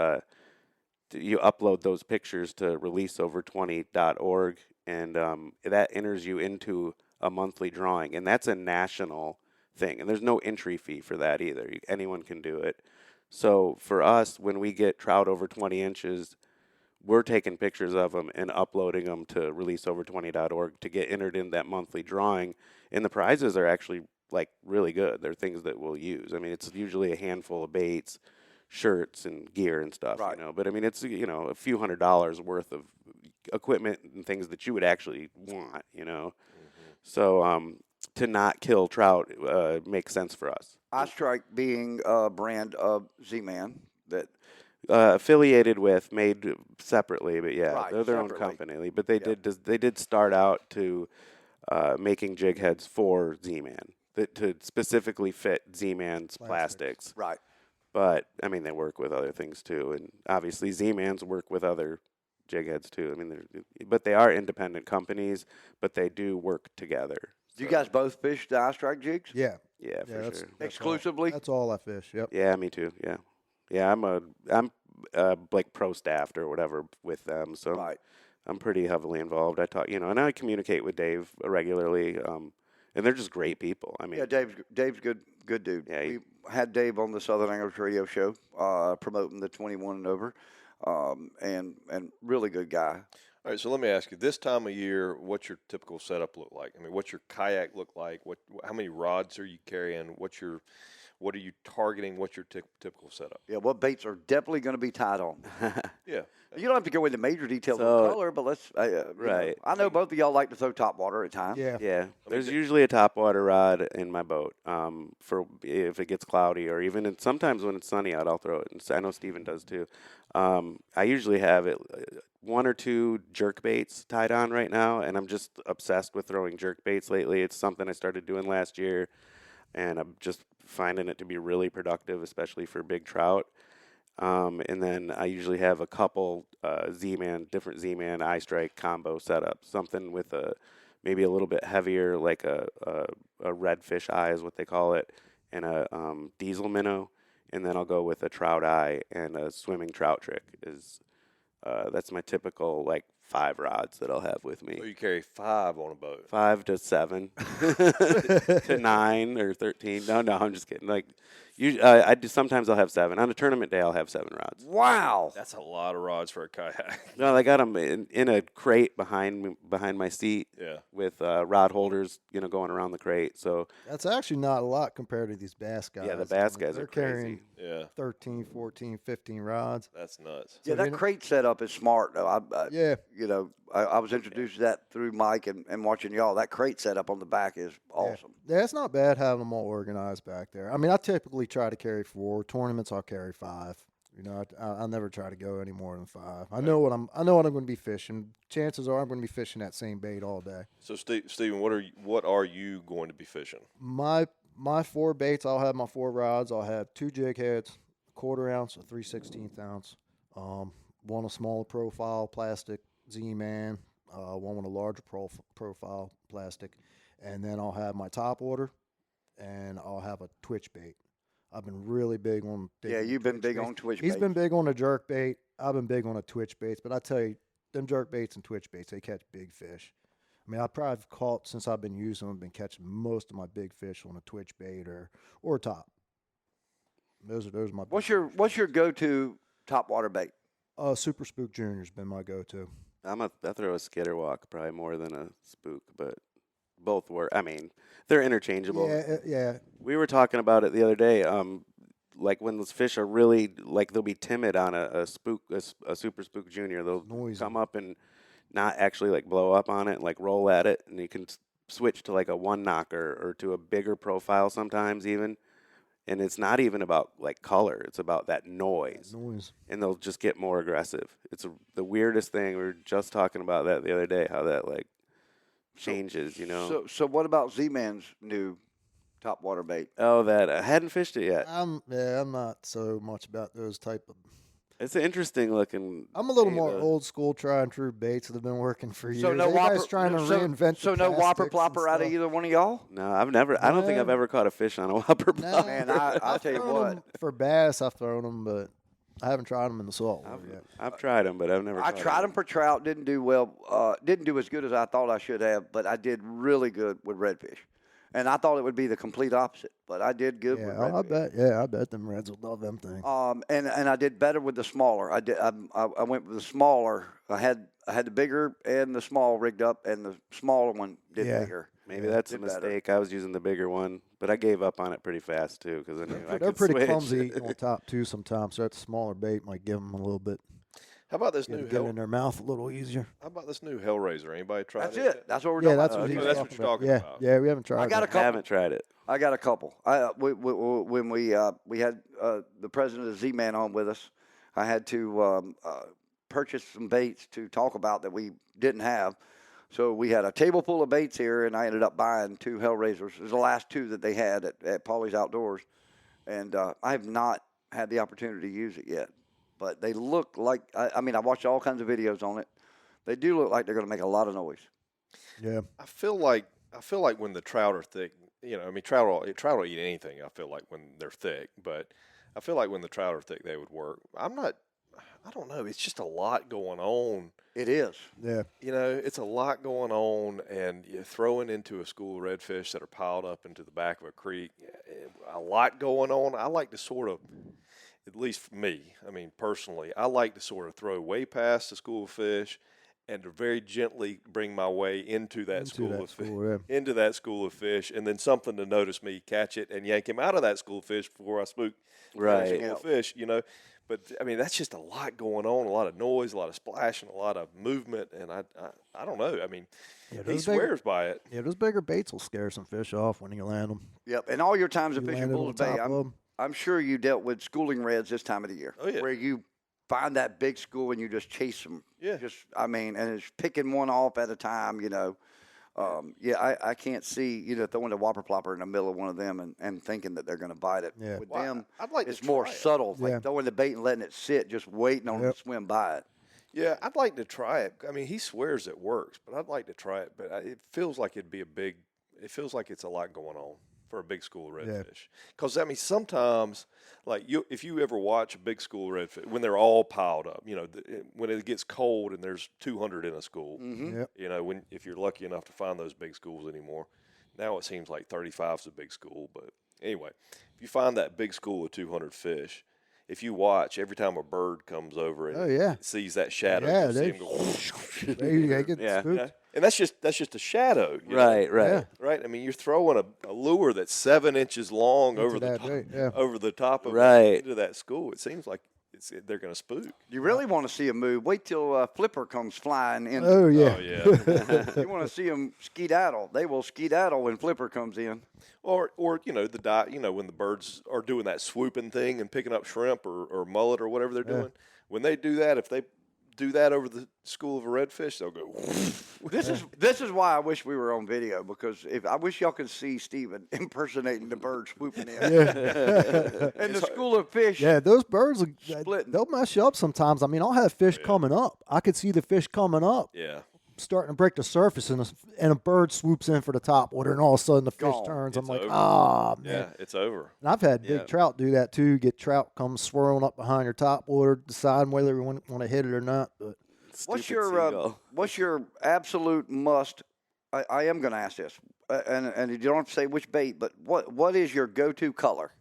you upload those pictures to releaseover20.org, and that enters you into a monthly drawing, and that's a national thing, and there's no entry fee for that either. Anyone can do it. So for us, when we get trout over 20 inches, we're taking pictures of them and uploading them to releaseover20.org to get entered in that monthly drawing. And the prizes are actually like really good. They're things that we'll use. I mean, it's usually a handful of baits, shirts, and gear and stuff, Right. you know. But I mean, it's, you know, a few $100s worth of equipment and things that you would actually want, you know. So to not kill trout makes sense for us. iStrike being a brand of Z-Man that Affiliated with, made separately, but yeah, Right, they're their own separately. company. But they Yeah. did start out to making jig heads for Z-Man that to specifically fit Z-Man's plastics. right. But I mean, they work with other things too, and obviously Z-Man's work with other jig heads too. I mean, but they are independent companies, but they do work together. Do you So, guys both fish the iStrike jigs? Yeah. Yeah, for that's, sure. that's Exclusively? All, that's all I fish. Yep. Yeah, me too. Yeah, yeah. I'm like pro staffed or whatever with them, so Right. I'm pretty heavily involved. I talk, you know, and I communicate with Dave regularly, and they're just great people. I mean, Yeah, Dave's good dude. Yeah, We had Dave on the Southern Anglers Radio Show, promoting the 21 and over, and really good guy. All right, so let me ask you: this time of year, what's your typical setup look like? I mean, what's your kayak look like? How many rods are you carrying? What are you targeting? What's your typical setup? Yeah, what baits are definitely going to be tied on. Yeah, You don't have to go into major details So- of color, but let's. Right. I know both of y'all like to throw top water at times. Yeah. yeah. There's usually a topwater rod in my boat for if it gets cloudy, or even sometimes when it's sunny out, I'll throw it. And I know Steven does too. I usually have it. One or two jerk baits tied on right now, and I'm just obsessed with throwing jerk baits lately. It's something I started doing last year, and I'm just finding it to be really productive, especially for big trout. And then I usually have a couple different Z-Man iStrike combo setups, something with maybe a little bit heavier, like a redfish eye is what they call it, and a diesel minnow, and then I'll go with a trout eye and a swimming trout trick. That's my typical like 5 rods that I'll have with me. so you carry 5 on a boat. 5 to 7 to 9 or 13. No, I'm just kidding. Like, I do. Sometimes I'll have 7. On a tournament day, I'll have 7 rods. Wow. That's a lot of rods for a kayak. No, I got them in a crate behind my seat Yeah. with rod holders, you know, going around the crate. So That's actually not a lot compared to these bass guys. yeah, the bass I mean, guys they're are crazy. carrying Yeah, 13, 14, 15 rods. that's nuts. Yeah, So that you know- crate setup is smart though. Yeah. I was introduced to that through Mike and watching y'all. That crate setup on the back is awesome. Yeah, it's not bad having them all organized back there. I mean, I typically try to carry 4. Tournaments, I'll carry 5. You know, I never try to go any more than 5. I know what I'm going to be fishing. Chances are I'm going to be fishing that same bait all day. So, Stephen, what are you going to be fishing? My 4 baits, I'll have my 4 rods. I'll have 2 jig heads, 1/4 ounce, a 3/16 ounce. One a smaller profile plastic Z-Man, one with a larger profile plastic, and then I'll have my top water, and I'll have a twitch bait. I've been really big on. Yeah, you've been big on twitch He's baits. been big on the jerk bait. I've been big on the twitch baits, but I tell you, them jerk baits and twitch baits, they catch big fish. I mean, I probably have caught since I've been using them, been catching most of my big fish on a twitch bait or top. Those are my. What's your go-to top water bait? Super Spook Junior's been my go-to. I throw a skitter walk probably more than a spook, but both work. I mean, they're interchangeable. Yeah. We were talking about it the other day. Like when those fish are really like they'll be timid on a super spook junior. They'll Noisy. come up and not actually like blow up on it, and like roll at it, and you can switch to like a one knocker or to a bigger profile sometimes even. And it's not even about like color; it's about that noise. And they'll just get more aggressive. It's the weirdest thing. We were just talking about that the other day. How that like changes, you know. So what about Z-Man's new top water bait? Oh, that I hadn't fished it yet. I'm not so much about those type of It's an interesting looking. I'm a little bait, more though. old school, try and true baits that have been working for years. So no Everybody's whopper, trying to reinvent. so the no whopper plastics and plopper out of stuff. either one of y'all. No, I've never. I don't think I've No. ever caught a fish on a whopper No. plopper. Man, I'll tell you thrown what. 'em for bass, I've thrown them, but I haven't tried them in the salt water yet. I've tried them, but I've never. I caught tried them for trout. Didn't do well. Didn't do as good as I thought I should have. But I did really good with redfish, and I thought it would be the complete opposite. But I did good with Yeah, redfish. I bet them reds will love them things. And I did better with the smaller. I went with the smaller. I had the bigger and the small rigged up, and the smaller one did Yeah. bigger. Maybe that's a did better. mistake. I was using the bigger one, but I gave up on it pretty fast too because I knew I They're could pretty switch. clumsy on top too sometimes. So that smaller bait might give them a little bit. How about this Get new it in their mouth a little easier. How about this new Hellraiser? Anybody tried That's it? it. yet? That's what we're Yeah, talking that's about. what he okay, was that's what talking you're about. talking Yeah, about. yeah, we haven't tried. I got a that. I couple. haven't tried it. I got a couple. When we had the president of Z-Man on with us, I had to purchase some baits to talk about that we didn't have. So we had a table full of baits here, and I ended up buying 2 Hellraisers. It was the last 2 that they had at Paulie's Outdoors, and I have not had the opportunity to use it yet. But they look like I mean I watched all kinds of videos on it. They do look like they're going to make a lot of noise. Yeah, I feel like when the trout are thick, I mean trout will eat anything. I feel like when they're thick, but I feel like when the trout are thick, they would work. I don't know. It's just a lot going on. It is. yeah. It's a lot going on, and you're throwing into a school of redfish that are piled up into the back of a creek. A lot going on. I like to sort of, at least for me, I mean, personally, I like to sort of throw way past the school of fish and to very gently bring my way into that school of fish, into that school of fish, and then something to notice me, catch it, and yank him out of that school of fish before I spook Right. the school of fish, But I mean, that's just a lot going on, a lot of noise, a lot of splashing, a lot of movement, and I don't know. I mean, he swears by it. Yeah, those bigger baits will scare some fish off when you land them. Yep. And all your times of You fishing landed on Bulls Bay, top of 'em. I'm sure you dealt with schooling reds this time of the year. Oh, yeah. Where you find that big school and you just chase them. Yeah. And it's picking one off at a time, I can't see, throwing a whopper plopper in the middle of one of them and thinking that they're going to bite it. Yeah. With Well, them, I'd like to it's more try it. subtle, Yeah. like throwing the bait and letting it sit, just waiting on it Yep. to swim by it. Yeah, I'd like to try it. I mean, he swears it works, but I'd like to try it. But it feels like it feels like it's a lot going on for a big school of Yeah. redfish. Because, I mean, sometimes, like, if you ever watch a big school of redfish, when they're all piled up, when it gets cold and there's 200 in a school, Yep. if you're lucky enough to find those big schools anymore, now it seems like 35 is a big school. But anyway, if you find that big school of 200 fish, if you watch, every time a bird comes over and Oh, yeah. sees that shadow, Yeah, you see they- him go, They get Yeah. spooked. and that's just a shadow, Right. Yeah. right. I mean, you're throwing a lure that's 7 inches long Into over the that top, bait, yeah. over the top of Right. into that school. It seems like they're going to spook. You really want to see them move. Wait till Flipper comes flying in. Oh, yeah. Oh yeah. You want to see them skedaddle. They will skedaddle when Flipper comes in. Or when the birds are doing that swooping thing and picking up shrimp or mullet or whatever they're doing. When they do that, if they do that over the school of a redfish, they'll go. This is why I wish we were on video, because I wish y'all could see Steven impersonating the bird swooping in. And the school of fish. Yeah, those birds, Splitting. they'll mess you up sometimes. I mean, I'll have fish coming up. I could see the fish coming up, Yeah. starting to break the surface, and a bird swoops in for the top water, and all of a sudden the fish Gone. turns. I'm It's like, over. man. Yeah, it's over. And I've had Yeah. big trout do that too. Get trout come swirling up behind your top water, deciding whether we want to hit it or not. But What's Stupid your seagull. what's your absolute must? I am going to ask this, and you don't have to say which bait, but what is your go-to color?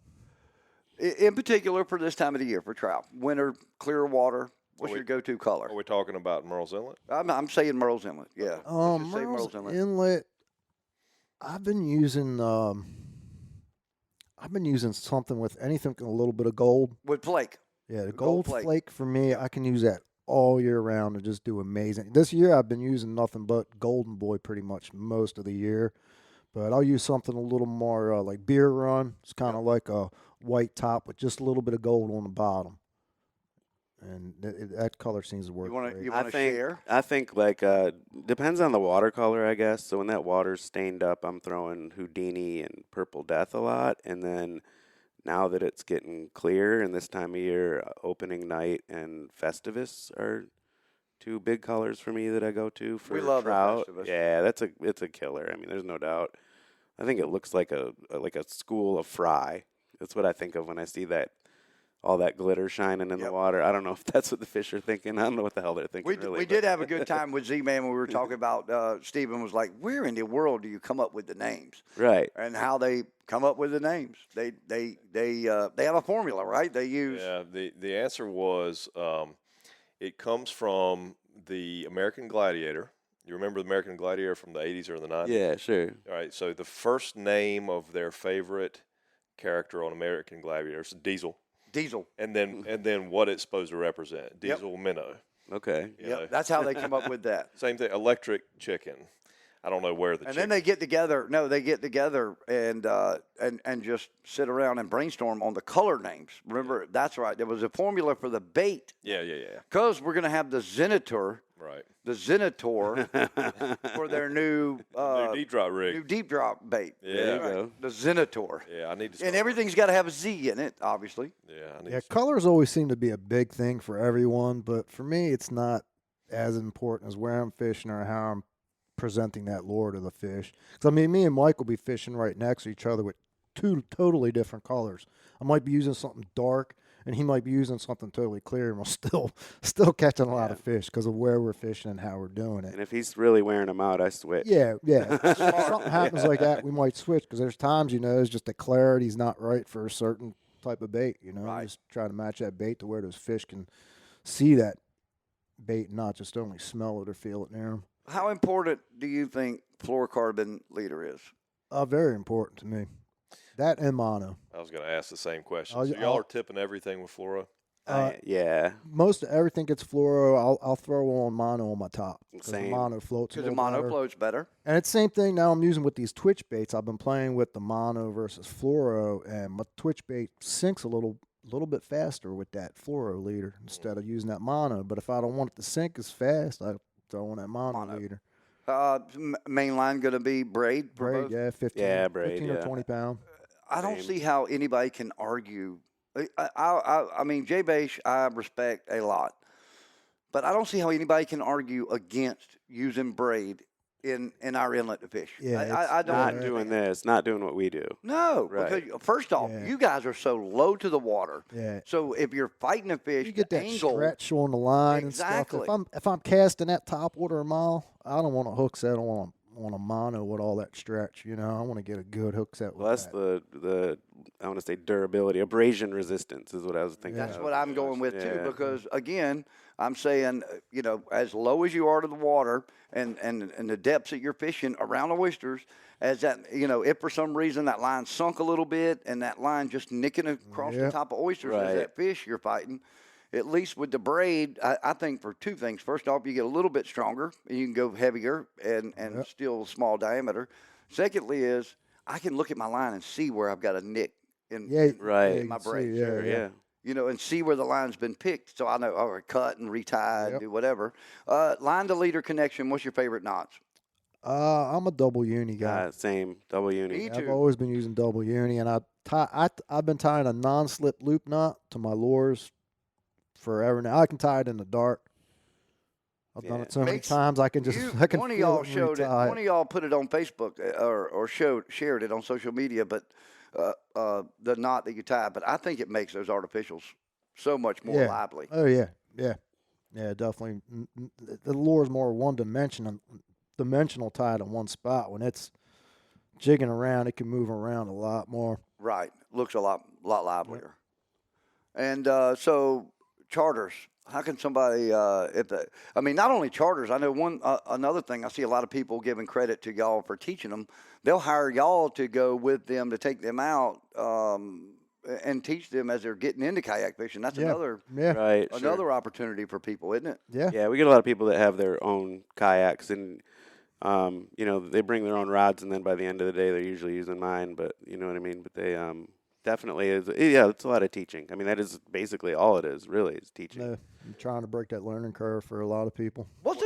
In particular for this time of the year for trout, winter, clear water. What's your go-to color? Are we talking about Merle's Inlet? I'm saying Merle's Inlet. Yeah. Let's just say Merle's Inlet. I've been using something with anything with a little bit of gold. With flake. Yeah, the Gold gold flake. flake for me, I can use that all year round and just do amazing. This year I've been using nothing but Golden Boy pretty much most of the year, but I'll use something a little more like Beer Run. It's kind of like a white top with just a little bit of gold on the bottom, and that color seems to work. You want great. to I think share? I think like depends on the watercolor, I guess. So when that water's stained up, I'm throwing Houdini and Purple Death a lot, and then now that it's getting clear, and this time of year, opening night and Festivus are two big colors for me that I go to for We love the trout. Festivus. Yeah, it's a killer. I mean, there's no doubt. I think it looks like a school of fry. That's what I think of when I see that, all that glitter shining in the water. I don't know if that's what the fish are thinking. I don't know what the hell they're thinking. We did have a good time with Z-Man when we were talking about. Stephen was like, "Where in the world do you come up with the names?" Right. And how they come up with the names. They have a formula, right? They use. Yeah, the answer was it comes from the American Gladiator. You remember the American Gladiator from the 80s or the 90s? Yeah, sure. All right, so the first name of their favorite character on American Gladiator is Diesel. Diesel. And then what it's supposed to represent. Diesel Minnow. Okay. Yep, that's how they come up with that. Same thing, Electric Chicken. I don't know where the And chicken. then they get together. No, they get together and just sit around and brainstorm on the color names. Remember, that's right. There was a formula for the bait. Yeah. Because we're going to have the Zenitor. Right. The Zenitor for their new deep drop rig. New deep drop bait. Yeah. There you go. The Zenitor. Yeah, I need to. And everything's got to have a Z in it, obviously. Yeah, colors always seem to be a big thing for everyone, but for me, it's not as important as where I'm fishing or how I'm presenting that lure to the fish. Because, I mean, me and Mike will be fishing right next to each other with two totally different colors. I might be using something dark, and he might be using something totally clear, and we'll still catching a lot of fish because of where we're fishing and how we're doing it. And if he's really wearing them out, I switch. Yeah. If something happens like that, we might switch because there's times, it's just the clarity's not right for a certain type of bait, Right. Just try to match that bait to where those fish can see that bait and not just only smell it or feel it near them. How important do you think fluorocarbon leader is? Very important to me. That and mono. I was going to ask the same question. I'll- So y'all are tipping everything with fluoro? Yeah. Most of everything gets fluoro. I'll throw on mono on my top because the Same. mono floats. Because the mono floats better. And it's the same thing now I'm using with these twitch baits. I've been playing with the mono versus fluoro, and my twitch bait sinks a little bit faster with that fluoro leader instead of using that mono. But if I don't want it to sink as fast, I throw on that mono leader. Main line going to be braid? for Braid, both? yeah, 15, Yeah, braid, 15 or yeah. 20 pound. I don't Same. see how anybody can argue. I mean, Jay Bache, I respect a lot, but I don't see how anybody can argue against using braid in our inlet to fish. Yeah, I don't. Not understand. doing this, not doing what we do. No, Right. because first off, Yeah. you guys are so low to the water. Yeah. So if you're fighting a fish, You get the that angle, stretch on the line and Exactly. stuff. If I'm casting that top water a mile, I don't want a hook set on a mono with all that stretch. I want to get a good hook set. Well, that's with that. the I want to say durability, abrasion resistance is what I was thinking. That's of. what I'm going with too, Yeah. because again, I'm saying, as low as you are to the water and the depths that you're fishing around oysters, as that, if for some reason that line sunk a little bit and that line just nicking across the Yep. top of oysters Right. as that fish you're fighting, at least with the braid, I think for two things. First off, you get a little bit stronger and you can go heavier and still small diameter. Secondly is I can look at my line and see where I've got a nick in Right. in my you can braid. see, Sure, yeah. And see where the line's been picked, so I know, cut and retie, Yep. do whatever. Line to leader connection, what's your favorite knots? I'm a double uni guy. Same double uni. Me I've too. always been using double uni, and I've been tying a non-slip loop knot to my lures forever now. I can tie it in the dark. I've done Yeah. it so many Makes times I can One of feel y'all it and showed it. retie One of y'all put it on Facebook or shared it on social media, but the knot that you tie. But I think it makes those artificials so much more Yeah. lively. Oh yeah, definitely. The lure is more one-dimensional tied in one spot. When it's jigging around, it can move around a lot more. Right, looks a lot livelier. And so charters. How can somebody, not only charters, I know another thing, I see a lot of people giving credit to y'all for teaching them. They'll hire y'all to go with them to take them out and teach them as they're getting into kayak fishing. That's another Right. sure. another opportunity for people, isn't it? Yeah. Yeah, we get a lot of people that have their own kayaks, and they bring their own rods, and then by the end of the day, they're usually using mine. But you know what I mean. But they definitely is. Yeah, it's a lot of teaching. I mean, that is basically all it is. Really, is teaching. I'm trying to break that learning curve for a lot of people. What's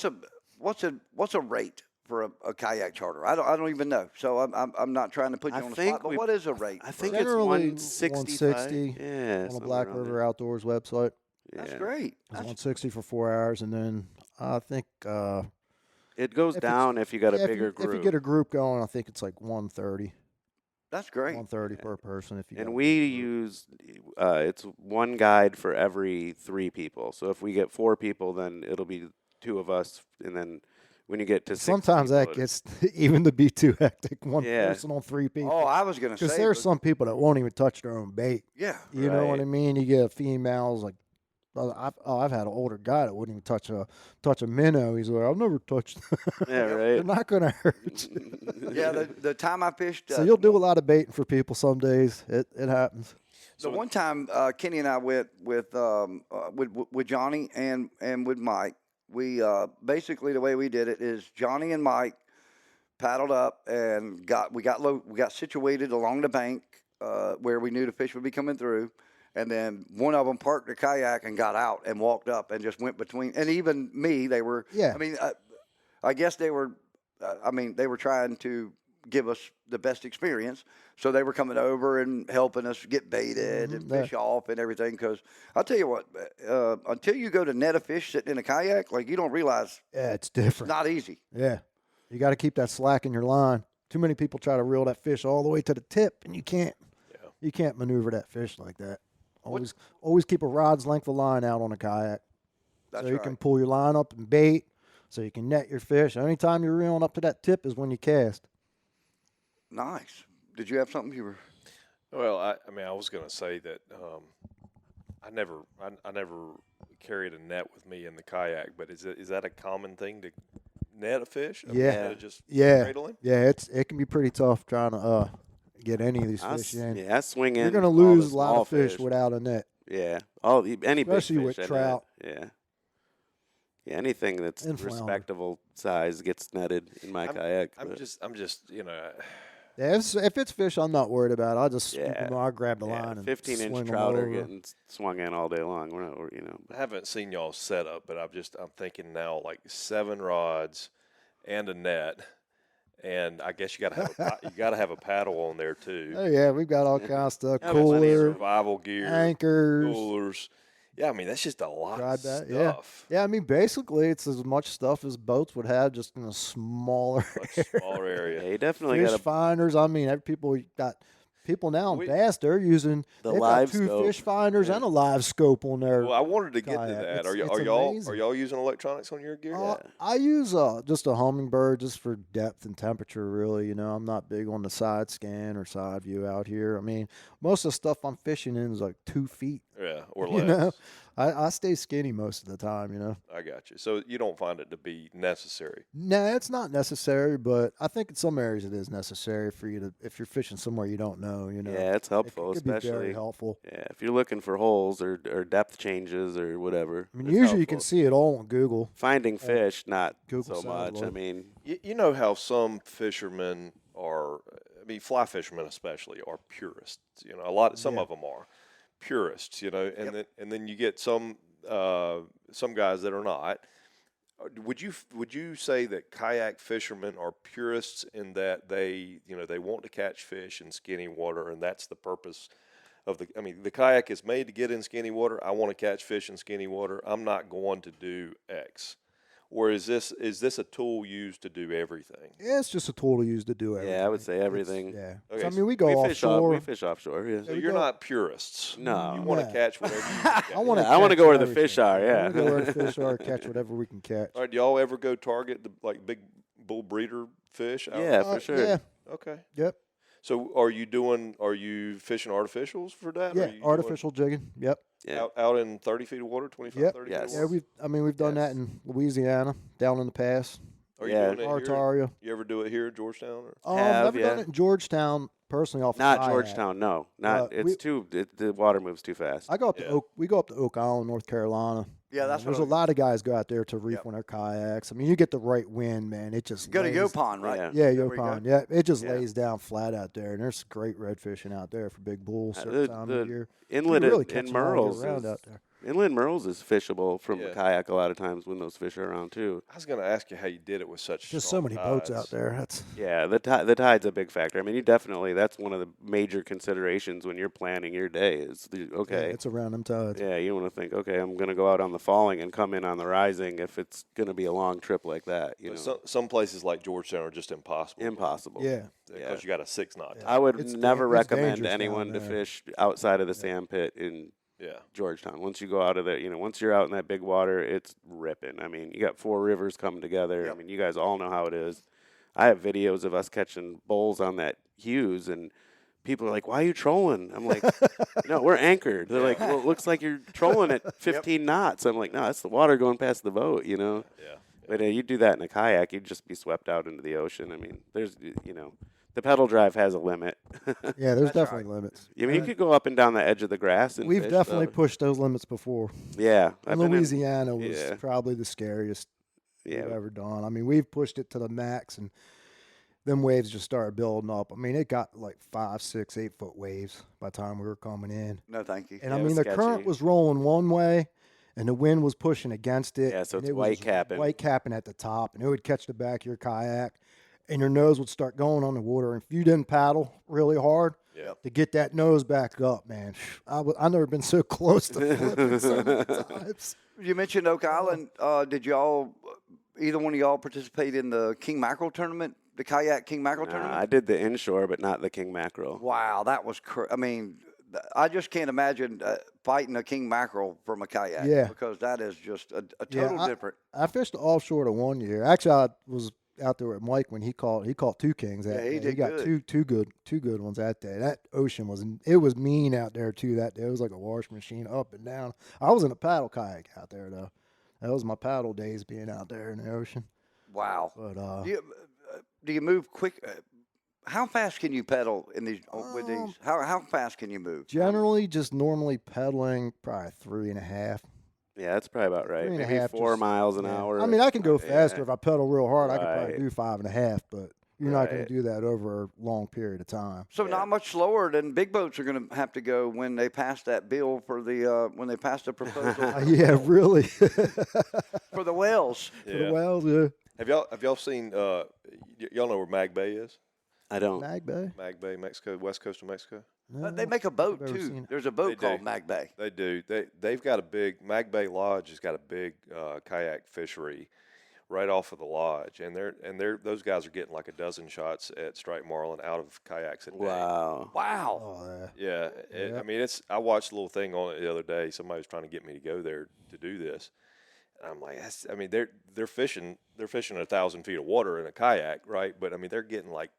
a rate for a kayak charter? I don't even know. So I'm not trying to put you on the spot. But what is a rate? I think for- it's Generally 160. Yeah, on the somewhere Black around River there. Outdoors website. That's Yeah. great. It's That's, 160 for 4 hours, and then I think It goes if it's- down if you got a if bigger you, group. If you get a group going, I think it's like 130. that's great. 130 per person. If you And got a we big group. use it's one guide for every 3 people. So if we get 4 people, then it'll be 2 of us, and then when you get to 6 Sometimes people, that gets even to be too hectic. One Yeah. person on 3 people. Oh, I was going to say. Because there's but- some people that won't even touch their own bait. Yeah. You know what Right. I mean? You get females like, I've had an older guy that wouldn't even touch a minnow. He's like, I've never touched. Yeah, They're right. not gonna hurt. Yeah. The time I fished. So you'll do a lot of baiting for people some days. It happens. The one time Kenny and I went with Johnny and with Mike, we basically the way we did it is Johnny and Mike paddled up and we got situated along the bank where we knew the fish would be coming through, and then one of them parked their kayak and got out and walked up and just went between. And even me, they were. Yeah. I mean, I guess they were. They were trying to give us the best experience. So they were coming over and helping us get baited and fish off and everything. Because I'll tell you what, until you go to net a fish sitting in a kayak, like you don't realize Yeah, it's it's different. not easy. Yeah, you got to keep that slack in your line. Too many people try to reel that fish all the way to the tip, and you can't. Yeah. You can't maneuver that fish like that. Always keep a rod's length of line out on a kayak, That's so you right. can pull your line up and bait, so you can net your fish. Anytime you're reeling up to that tip is when you cast. Nice. Did you have something you were? Well, I mean, I was going to say that I never carried a net with me in the kayak, but is that a common thing to net a fish? I mean, Yeah. instead of just Yeah, cradling? yeah, it can be pretty tough trying to get any of these fish in. I swing in. You're gonna all the lose a lot small of fish without a net. Yeah, any Especially big with fish I net. trout. Yeah. Yeah, anything that's And flounder. respectable size gets netted in my kayak. I'm but- just Yeah, if it's fish, I'm not worried about. I'll just Yeah. I'll grab the yeah, line and 15-inch swing 'em trout are over. getting swung in all day long. We're not, I haven't seen y'all set up, but I'm thinking now like 7 rods and a net, and I guess you got to have a paddle on there too. Oh yeah, we've got all kinds of stuff. Yeah, but plenty of Cooler, Survival gear, anchors. coolers. Yeah, I mean that's just a lot Tried of that, yeah. stuff. Yeah, I mean basically it's as much stuff as boats would have, just in a smaller Much smaller area. Yeah, you definitely fish got to. finders. I mean, people now in Bass, they're using The they've live got 2 scope. fish finders and a live scope on there. Well, I wanted to get to kayak. that. It's Are y'all amazing. using electronics on your gear? I use just a Hummingbird just for depth and temperature, really. You know, I'm not big on the side scan or side view out here. I mean, most of the stuff I'm fishing in is like 2 feet. Yeah, or You less. know, I stay skinny most of the time, you know. I got you. So you don't find it to be necessary. No, it's not necessary, but I think in some areas it is necessary for you to, if you're fishing somewhere you don't know, you know. Yeah, it's helpful, it could be very especially. helpful. Yeah, if you're looking for holes or depth changes or whatever. I mean, it's usually you can helpful. see it all on Google. Finding fish, not Google so much. I satellite. mean, You know how some fishermen are, I mean, fly fishermen especially, are purists. You know, some Yeah. of them are purists. You know, and then you get some guys that are not. Would you say that kayak fishermen are purists in that they want to catch fish in skinny water, and that's the purpose of the kayak is made to get in skinny water. I want to catch fish in skinny water. I'm not going to do X. Or is this a tool used to do everything? Yeah, it's just a tool to use to do everything. yeah, I would say It's- everything. Yeah. Okay, So, I mean, we go fish offshore. we fish offshore. Yeah. So we you're go- not purists. No. You want No. to catch whatever you can catch. I want to. Yeah, I wanna go where the fish are, I wanna go yeah. where the fish are, catch whatever we can catch. All right, do y'all ever go target the big bull breeder fish? out- Yeah, for sure. Yeah. Okay. Yep. So are you fishing artificials for that? Or Yeah. are you Artificial jigging. Yep. Yeah. out in 30 feet of water, 25, Yep. 30 Yes. feet Yeah. of water? We've done Yes. that in Louisiana, down in the pass, Are you Yeah. doing it here? Artaria. You ever do it here in Georgetown? Or? Never done yeah. it in Georgetown personally. Off Not kayak. Georgetown. No, not. The water moves too fast. I go up Yeah. to Oak. We go up to Oak Island, North Carolina. Yeah, that's There's what a lot of guys go out there to reef Yep. on their kayaks. I mean, you get the right wind, man. It just Go to lays- Yopon, right? Yeah. Yeah, There we go. Yopon. Yeah, it just Yeah. lays down flat out there, and there's great red fishing out there for big bulls. Uh, Certain the- time the of year. Inlet you really in catch them all year Merle's round is out there. Inland Merles is fishable from Yeah. a kayak a lot of times when those fish are around too. I was going to ask you how you did it with such Just strong so many boats tides. out there. That's Yeah, the tide's a big factor. I mean, you definitely, that's one of the major considerations when you're planning your day is, okay, it's around them tides. yeah, you don't want to think, okay, I'm going to go out on the falling and come in on the rising if it's going to be a long trip like that, you know. Some places like Georgetown are just impossible. Impossible. Yeah. Because you got a 6-knot. I would It's never it's recommend dangerous anyone down to there. fish outside of the sand pit in Yeah. Georgetown. Once you go out of there, you know, once you're out in that big water, it's ripping. I mean, you got 4 rivers coming together. Yep. I mean, you guys all know how it is. I have videos of us catching bulls on that Hughes, and people are like, "Why are you trolling?" I'm like, "No, we're anchored." They're like, "Well, it looks like you're trolling at 15 knots." I'm like, "No, that's the water going past the boat, you know." Yeah. But you do that in a kayak, you'd just be swept out into the ocean. I mean, there's, you know, the pedal drive has a limit. Yeah, there's That's definitely limits. I mean, you could go up and down the edge of the grass and We've fish, definitely though. pushed those limits before. Yeah, And I've been in- Louisiana was yeah. probably the scariest Yeah. we've ever done. I mean, we've pushed it to the max, and them waves just started building up. I mean, it got like 5, 6, 8 foot waves by the time we were coming in. No, thank you. And Yeah, I it mean, was the current sketchy. was rolling one way, and the wind was pushing against it. Yeah, so and it's it was white capping. White capping at the top, and it would catch the back of your kayak, and your nose would start going on the water. And if you didn't paddle really hard Yep. to get that nose back up, man, I've never been so close to flipping so many times. You mentioned Oak Island. Did y'all, either one of y'all, participate in the King Mackerel tournament, the Kayak King Mackerel Nah, tournament? I did the inshore, but not the king mackerel. Wow, that was I mean, I just can't imagine fighting a king mackerel from a kayak. Yeah. Because that is just a Yeah, total different. I fished offshore to 1 year. Actually, I was out there with Mike when he caught 2 kings that Yeah, he day. did He got good. two good ones that day. That ocean was mean out there too that day. It was like a wash machine up and down. I was in a paddle kayak out there though. That was my paddle days being out there in the ocean. Wow. But Do you move quick? How fast can you pedal in these with these? How fast can you move? generally, just normally pedaling probably 3.5. Yeah, that's probably about right. 3.5 Maybe 4 just- miles an yeah. hour. I mean, I can go Yeah. faster if I pedal real hard. I could Right. probably do 5.5, but you're not going Right. to do that over a long period of time. So Yeah. not much slower than big boats are going to have to go when they pass that bill for the when they pass the proposal Yeah, really. for the whales. Yeah. Well, yeah. Have y'all seen? Y'all know where Mag Bay is? I don't. Mag Bay. Mag Bay, Mexico, west coast of Mexico. No, They make a boat I've never seen too. it. There's a boat They called do. Mag Bay. They do. They've got a big Mag Bay Lodge has got a big kayak fishery right off of the lodge, and those guys are getting like a dozen shots at striped marlin out of kayaks a day. Wow. Wow. Oh, Yeah, Yeah. I mean, I watched a little thing on it the other day. Somebody was trying to get me to go there to do this. And I'm like, I mean, they're fishing 1,000 feet of water in a kayak, right? But I mean, they're getting like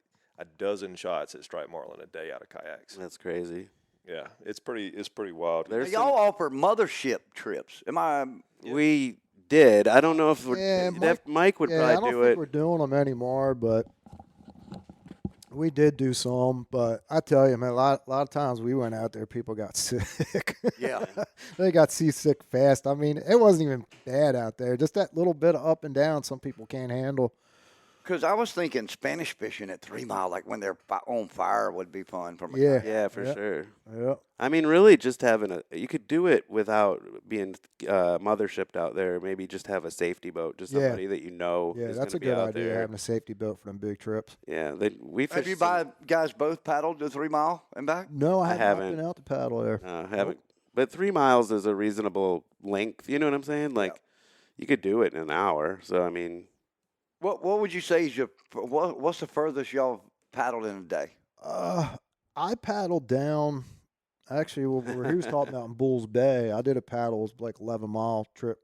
a dozen shots at striped marlin a day out of kayaks. That's crazy. Yeah, it's pretty wild. Now, There's y'all offer mothership trips. Am I? We did. I don't know if we're, Yeah, Mike would yeah, I probably don't do think it. we're doing them anymore, but we did do some. But I tell you, man, a lot of times we went out there, people got sick. Yeah. They got seasick fast. I mean, it wasn't even bad out there. Just that little bit of up and down some people can't handle. Because I was thinking Spanish fishing at 3 Mile, like when they're on fire, would be fun. From a Yeah. kayak. Yeah, for Yeah. sure. Yeah. I mean, really, just having you could do it without being mothershiped out there. Maybe just have a safety boat, just Yeah. somebody that you know Yeah, is that's a gonna be good out idea, there. having a safety boat for them big trips. Yeah, we Have fished you some- guys both paddled the 3 Mile and back? No, I haven't haven't. been out to paddle there. haven't. But 3 miles is a reasonable length. You know what I'm saying? Like, you could do it in an hour. So I mean, What would you say is what's the furthest y'all paddled in a day? I paddled down. Actually, where he was talking about in Bulls Bay, I did a paddle. It was like 11-mile trip.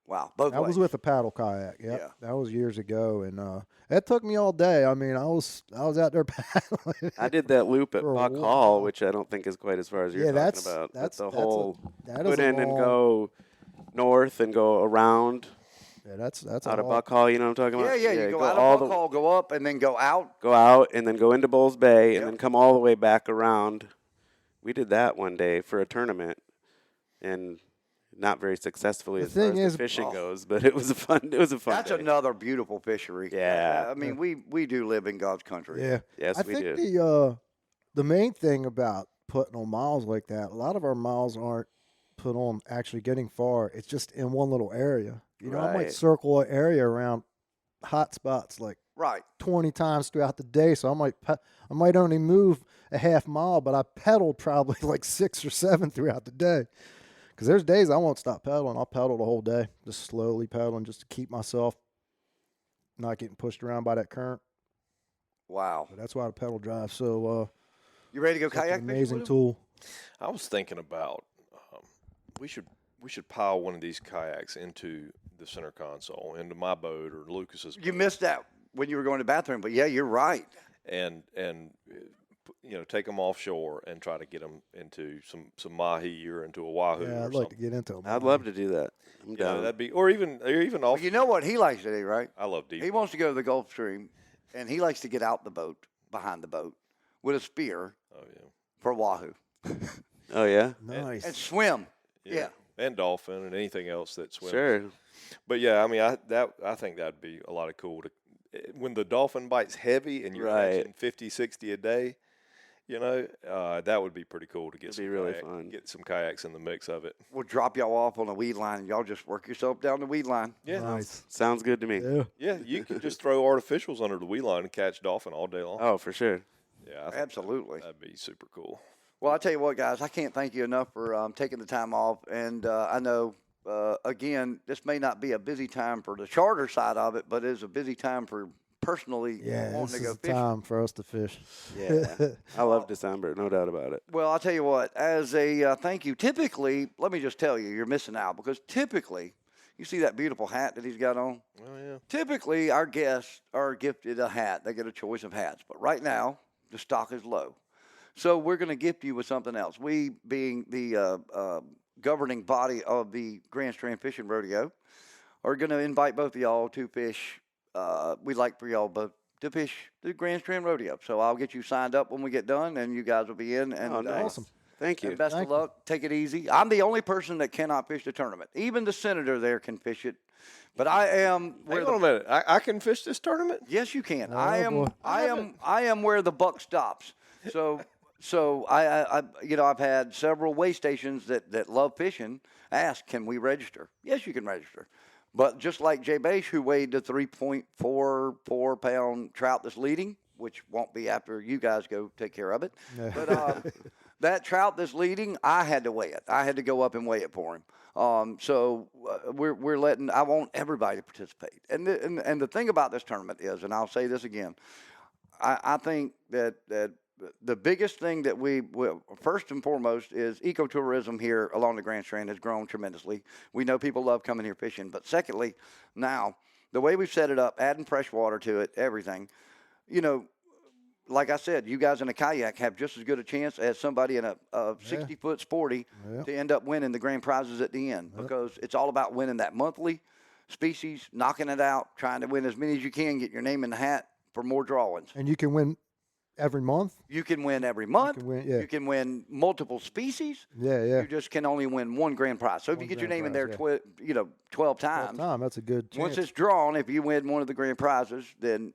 Wow, both That ways. was with a paddle kayak. Yep. Yeah. That was years ago, and that took me all day. I mean, I was out there paddling. I did that loop at For a Buck while. Hall, which I don't think is quite as far as you're Yeah, talking that's- about. that's- a that's a- whole that is put a in and long- go north and go around Yeah, that's out a of Buck Hall. You know what I'm talking Yeah, about? yeah. You go out all of Buck Hall, go up, and then go out. go out and then go into Bulls Bay and Yep. then come all the way back around. We did that one day for a tournament, and not very successfully The as far thing as is- the fishing Oh. goes. But it was a fun. It was a fun. That's day. another beautiful fishery. Yeah. I mean, we do live in God's country. Yeah. Yes, I we think did. the main thing about putting on miles like that, a lot of our miles aren't put on actually getting far. It's just in one little area. You know, I might Right. circle an area around hot spots like Right. 20 times throughout the day. So I might only move a half mile, but I pedaled probably like 6 or 7 throughout the day. Because there's days I won't stop pedaling. I'll pedal the whole day, just slowly pedaling just to keep myself not getting pushed around by that current. Wow. But that's why the pedal drive. So You ready to go it's an kayak fishing? amazing with him? tool. I was thinking about we should pile one of these kayaks into the center console, into my boat or Lucas's You boat, missed that when you were going to the bathroom, but yeah, you're right. and take them offshore and try to get them into some mahi or into a wahoo Yeah, or I'd like to something. get into them. I'd love to do that. I'm Yeah, down. that'd be or even But off. you know what he likes to do, right? I love deep. He wants to go to the Gulf Stream, and he likes to get out the boat, behind the boat, with a spear Oh yeah. for wahoo Oh yeah, Nice. and swim. Yeah. And dolphin and anything else that swims. sure. But yeah, I mean, I think that'd be a lot of cool to when the dolphin bites heavy and you're Right. catching 50, 60 a day. That would be pretty cool to get It'd be really fun. get some kayaks in the mix of it. We'll drop y'all off on a weed line, and y'all just work yourself down the weed line. Yeah, Nice. Sounds good to me. Yeah. yeah. You can just throw artificials under the weed line and catch dolphin all day long. Oh, for sure. Yeah, I think Absolutely. that'd be super cool. Well, I tell you what, guys, I can't thank you enough for taking the time off. And I know, again, this may not be a busy time for the charter side of it, but it is a busy time for personally Yeah, wanting this to is go the fishing. time for us to fish. Yeah, I love December, no doubt about it. Well, I'll tell you what, as a thank you, typically, let me just tell you, you're missing out because typically, you see that beautiful hat that he's got on? Oh yeah. Typically, our guests are gifted a hat. They get a choice of hats. But right now, the stock is low. So we're going to gift you with something else. We, being the governing body of the Grand Strand Fishing Rodeo, are going to invite both of y'all to fish. We'd like for y'all both to fish the Grand Strand Rodeo. So I'll get you signed up when we get done, and you guys will be in. And, Oh, nice. Awesome. Thank you. and best Thank of you. luck. Take it easy. I'm the only person that cannot fish the tournament. Even the senator there can fish it. But I am where Hang the on a minute. I can fish this tournament. Yes, you can. Oh, I boy. am where the buck stops. So I've had several way stations that love fishing ask, can we register? Yes, you can register. But just like Jay Bache, who weighed the 3.44 pound trout that's leading, which won't be after you guys go take care of it. But that trout that's leading, I had to weigh it. I had to go up and weigh it for him. We're letting. I want everybody to participate. And the thing about this tournament is, and I'll say this again, I think that the biggest thing that first and foremost is ecotourism here along the Grand Strand has grown tremendously. We know people love coming here fishing, but secondly, now the way we've set it up, adding fresh water to it, everything, like I said, you guys in a kayak have just as good a chance as somebody in a 60-foot sporty to end up winning the grand prizes at the end because it's all about winning that monthly species, knocking it out, trying to win as many as you can, get your name in the hat for more drawings. And you can win every month? You can win every month. can win, yeah. You can win multiple species. Yeah, yeah. You just can only win one grand prize. So if One you get your grand name in there, prize, 12 times, That's a good chance. once it's drawn, if you win one of the grand prizes, then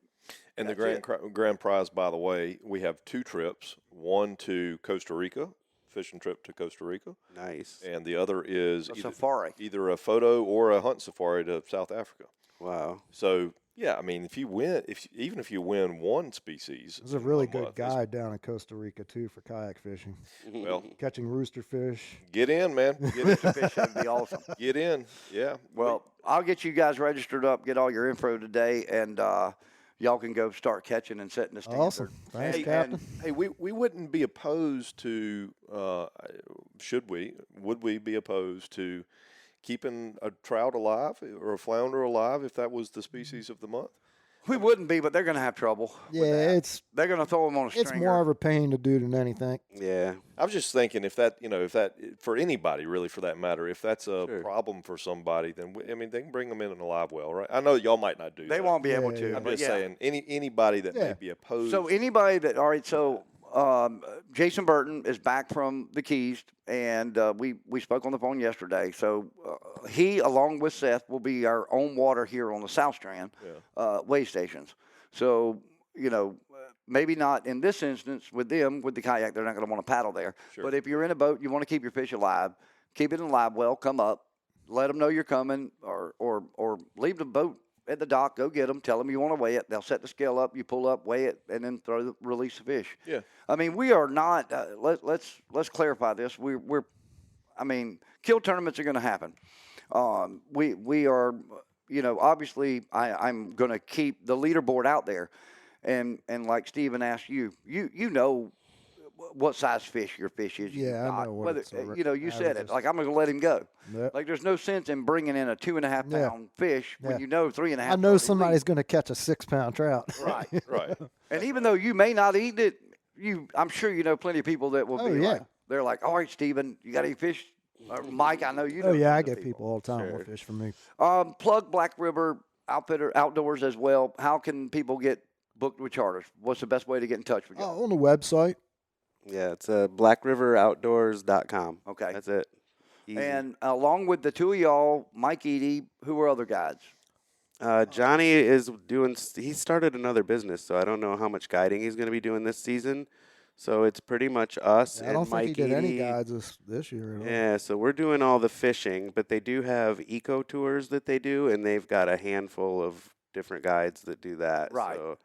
And the That's grand prize, by the way, we have 2 trips. One to Costa Rica, fishing trip to Costa Rica, Nice. and the other is a safari. either a photo or a hunt safari to South Africa. Wow. So yeah, I mean, if you win, even if you win one species, There's a in really 1 good month, it's- guide down in Costa Rica, too, for kayak fishing. Well, Catching rooster fish. get in, man. Get in. Fish would be awesome. Get in. Yeah. Well, I'll get you guys registered up, get all your info today, and y'all can go start catching and setting the standard. Awesome. Thanks, And- Captain. Hey, we wouldn't be opposed to, would we be opposed to keeping a trout alive or a flounder alive if that was the species of the month? We wouldn't be, but they're going to have trouble. with Yeah, that. They're going to throw them on a stringer. it's more of a pain to do than anything. Yeah. I was just thinking if that for anybody really for that matter, if that's a Sure. problem for somebody, then they can bring them in a live well, right? I know y'all might not do that. They won't be able Yeah, to. yeah. I'm but just yeah. saying anybody that may Yeah. be opposed. So anybody that all right, so Jason Burton is back from the Keys, and we spoke on the phone yesterday. So he, along with Seth, will be our own water here on the South Strand way stations. So maybe not in this instance with them with the kayak, they're not going to want to paddle there. Sure. But if you're in a boat, you want to keep your fish alive. keep it in live well, come up, let them know you're coming, or leave the boat at the dock, go get them, tell them you want to weigh it. They'll set the scale up, you pull up, weigh it, and then release the fish. Yeah. I mean, we are not. Let's clarify this. I mean, kill tournaments are going to happen. We are. Obviously, I'm going to keep the leaderboard out there, and like Steven asked you know what size fish your fish is. Yeah, I know what whether it's you said it. Like, I'm going to let him go. Yep. Like, there's no sense in bringing in a 2.5 pound fish when you know 3.5. I know somebody's going to catch a 6-pound trout. Right. Right. And even though you may not eat it, I'm sure you know plenty of people that will be like, they're like, all right, Steven, you got any fish? Mike, I know you know. Oh, yeah, I tons of get people all the time with fish from me. Plug Black River Outdoors as well. How can people get booked with charters? What's the best way to get in touch with you? On the website. Yeah, it's blackriveroutdoors.com. Okay. That's it. Easy. And along with the two of y'all, Mike Eady, who are other guides? Johnny is he started another business, so I don't know how much guiding he's going to be doing this season. So it's pretty much us and I don't Mike think he did any Eady. guides this year at all. Yeah, so we're doing all the fishing, but they do have eco tours that they do, and they've got a handful of different guides that do that. Right. So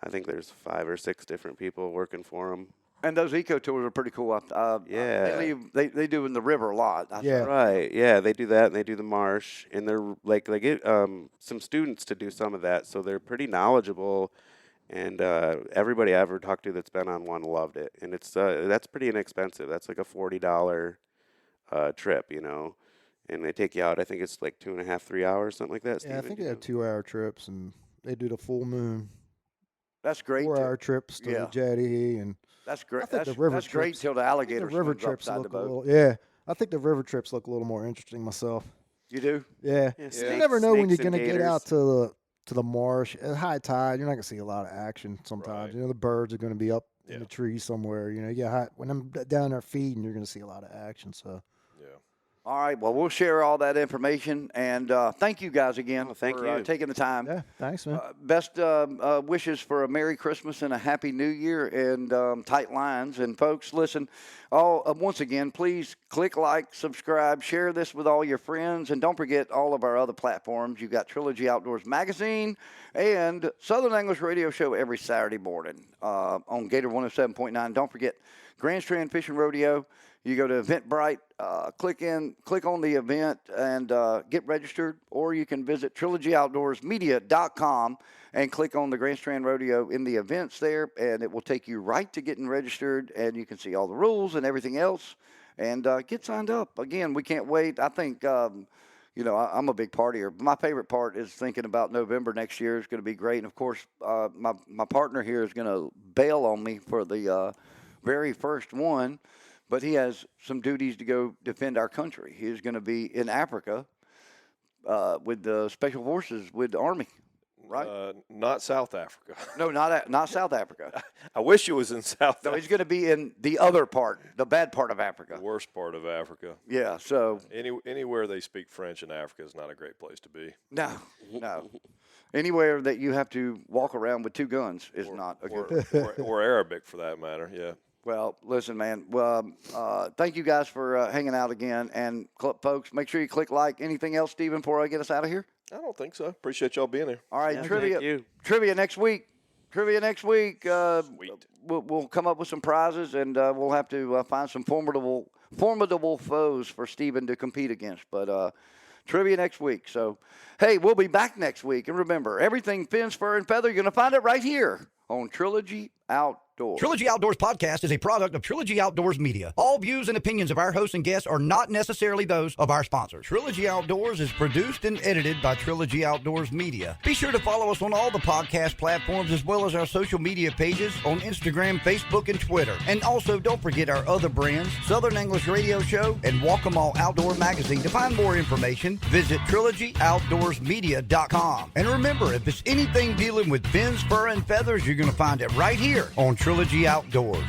I think there's 5 or 6 different people working for them. And those eco tours are pretty cool. Yeah. They do in the river a lot. Right. Yeah, they do that, and they do the marsh, and they're like they get some students to do some of that, so they're pretty knowledgeable. And everybody I ever talked to that's been on one loved it, and it's that's pretty inexpensive. That's like a $40 trip, and they take you out. I think it's like 2.5, 3 hours, something like that. Yeah, I think they have 2-hour trips, and they do the full moon. That's great. 4-hour trips to the jetty, and that's great. I think That's, the river that's great trips, till the alligator the river swims trips upside look the boat. I think the river trips look a little more interesting myself. You do? Yeah. Yeah, You never know when you're snakes and going to get gators. out to the marsh at high tide. You're not going to see a lot of action sometimes. Right. The birds are going to be up Yeah. in the trees somewhere. When I'm down there feeding, you're going to see a lot of action. So Yeah. All right. Well, we'll share all that information. And thank you guys again thank for you. taking the time. yeah, thanks, man. Best wishes for a Merry Christmas and a Happy New Year and tight lines. And folks, listen, once again, please click like, subscribe, share this with all your friends. And don't forget all of our other platforms. You've got Trilogy Outdoors Magazine and Southern English Radio Show every Saturday morning on Gator 107.9. Don't forget Grand Strand Fishing Rodeo. You go to Eventbrite, click on the event and get registered, or you can visit TrilogyOutdoorsMedia.com and click on the Grand Strand Rodeo in the events there, and it will take you right to getting registered, and you can see all the rules and everything else, and get signed up. Again, we can't wait. I think, I'm a big partier. My favorite part is thinking about November next year. It's going to be great, and of course, my partner here is going to bail on me for the very first one. But he has some duties to go defend our country. He is going to be in Africa with the Special Forces, with the Army, right? Not South Africa. No, not South Africa. I wish it was in South No, Africa. he's going to be in the other part, the bad part of Africa. The worst part of Africa. Yeah, so Anywhere they speak French in Africa is not a great place to be. no. Anywhere that you have to walk around with 2 guns is not a good or Arabic for that matter, yeah. Well, listen, man. Well, thank you guys for hanging out again. And, folks, make sure you click like. Anything else, Steven, before I get us out of here? I don't think so. Appreciate y'all being here. All right, Yeah, trivia. thank you. Trivia next week. Sweet. Sweet. We'll come up with some prizes, and we'll have to find some formidable foes for Steven to compete against. But trivia next week. So, hey, we'll be back next week. And remember, everything fins, fur, and feather, you're going to find it right here on Trilogy Outdoors. Trilogy Outdoors Podcast is a product of Trilogy Outdoors Media. All views and opinions of our hosts and guests are not necessarily those of our sponsors. Trilogy Outdoors is produced and edited by Trilogy Outdoors Media. Be sure to follow us on all the podcast platforms as well as our social media pages on Instagram, Facebook, and Twitter. And also don't forget our other brands, Southern English Radio Show and Walk 'Em All Outdoor Magazine. To find more information, visit TrilogyOutdoorsMedia.com. And remember, if it's anything dealing with fins, fur, and feathers, you're going to find it right here on Trilogy Outdoors.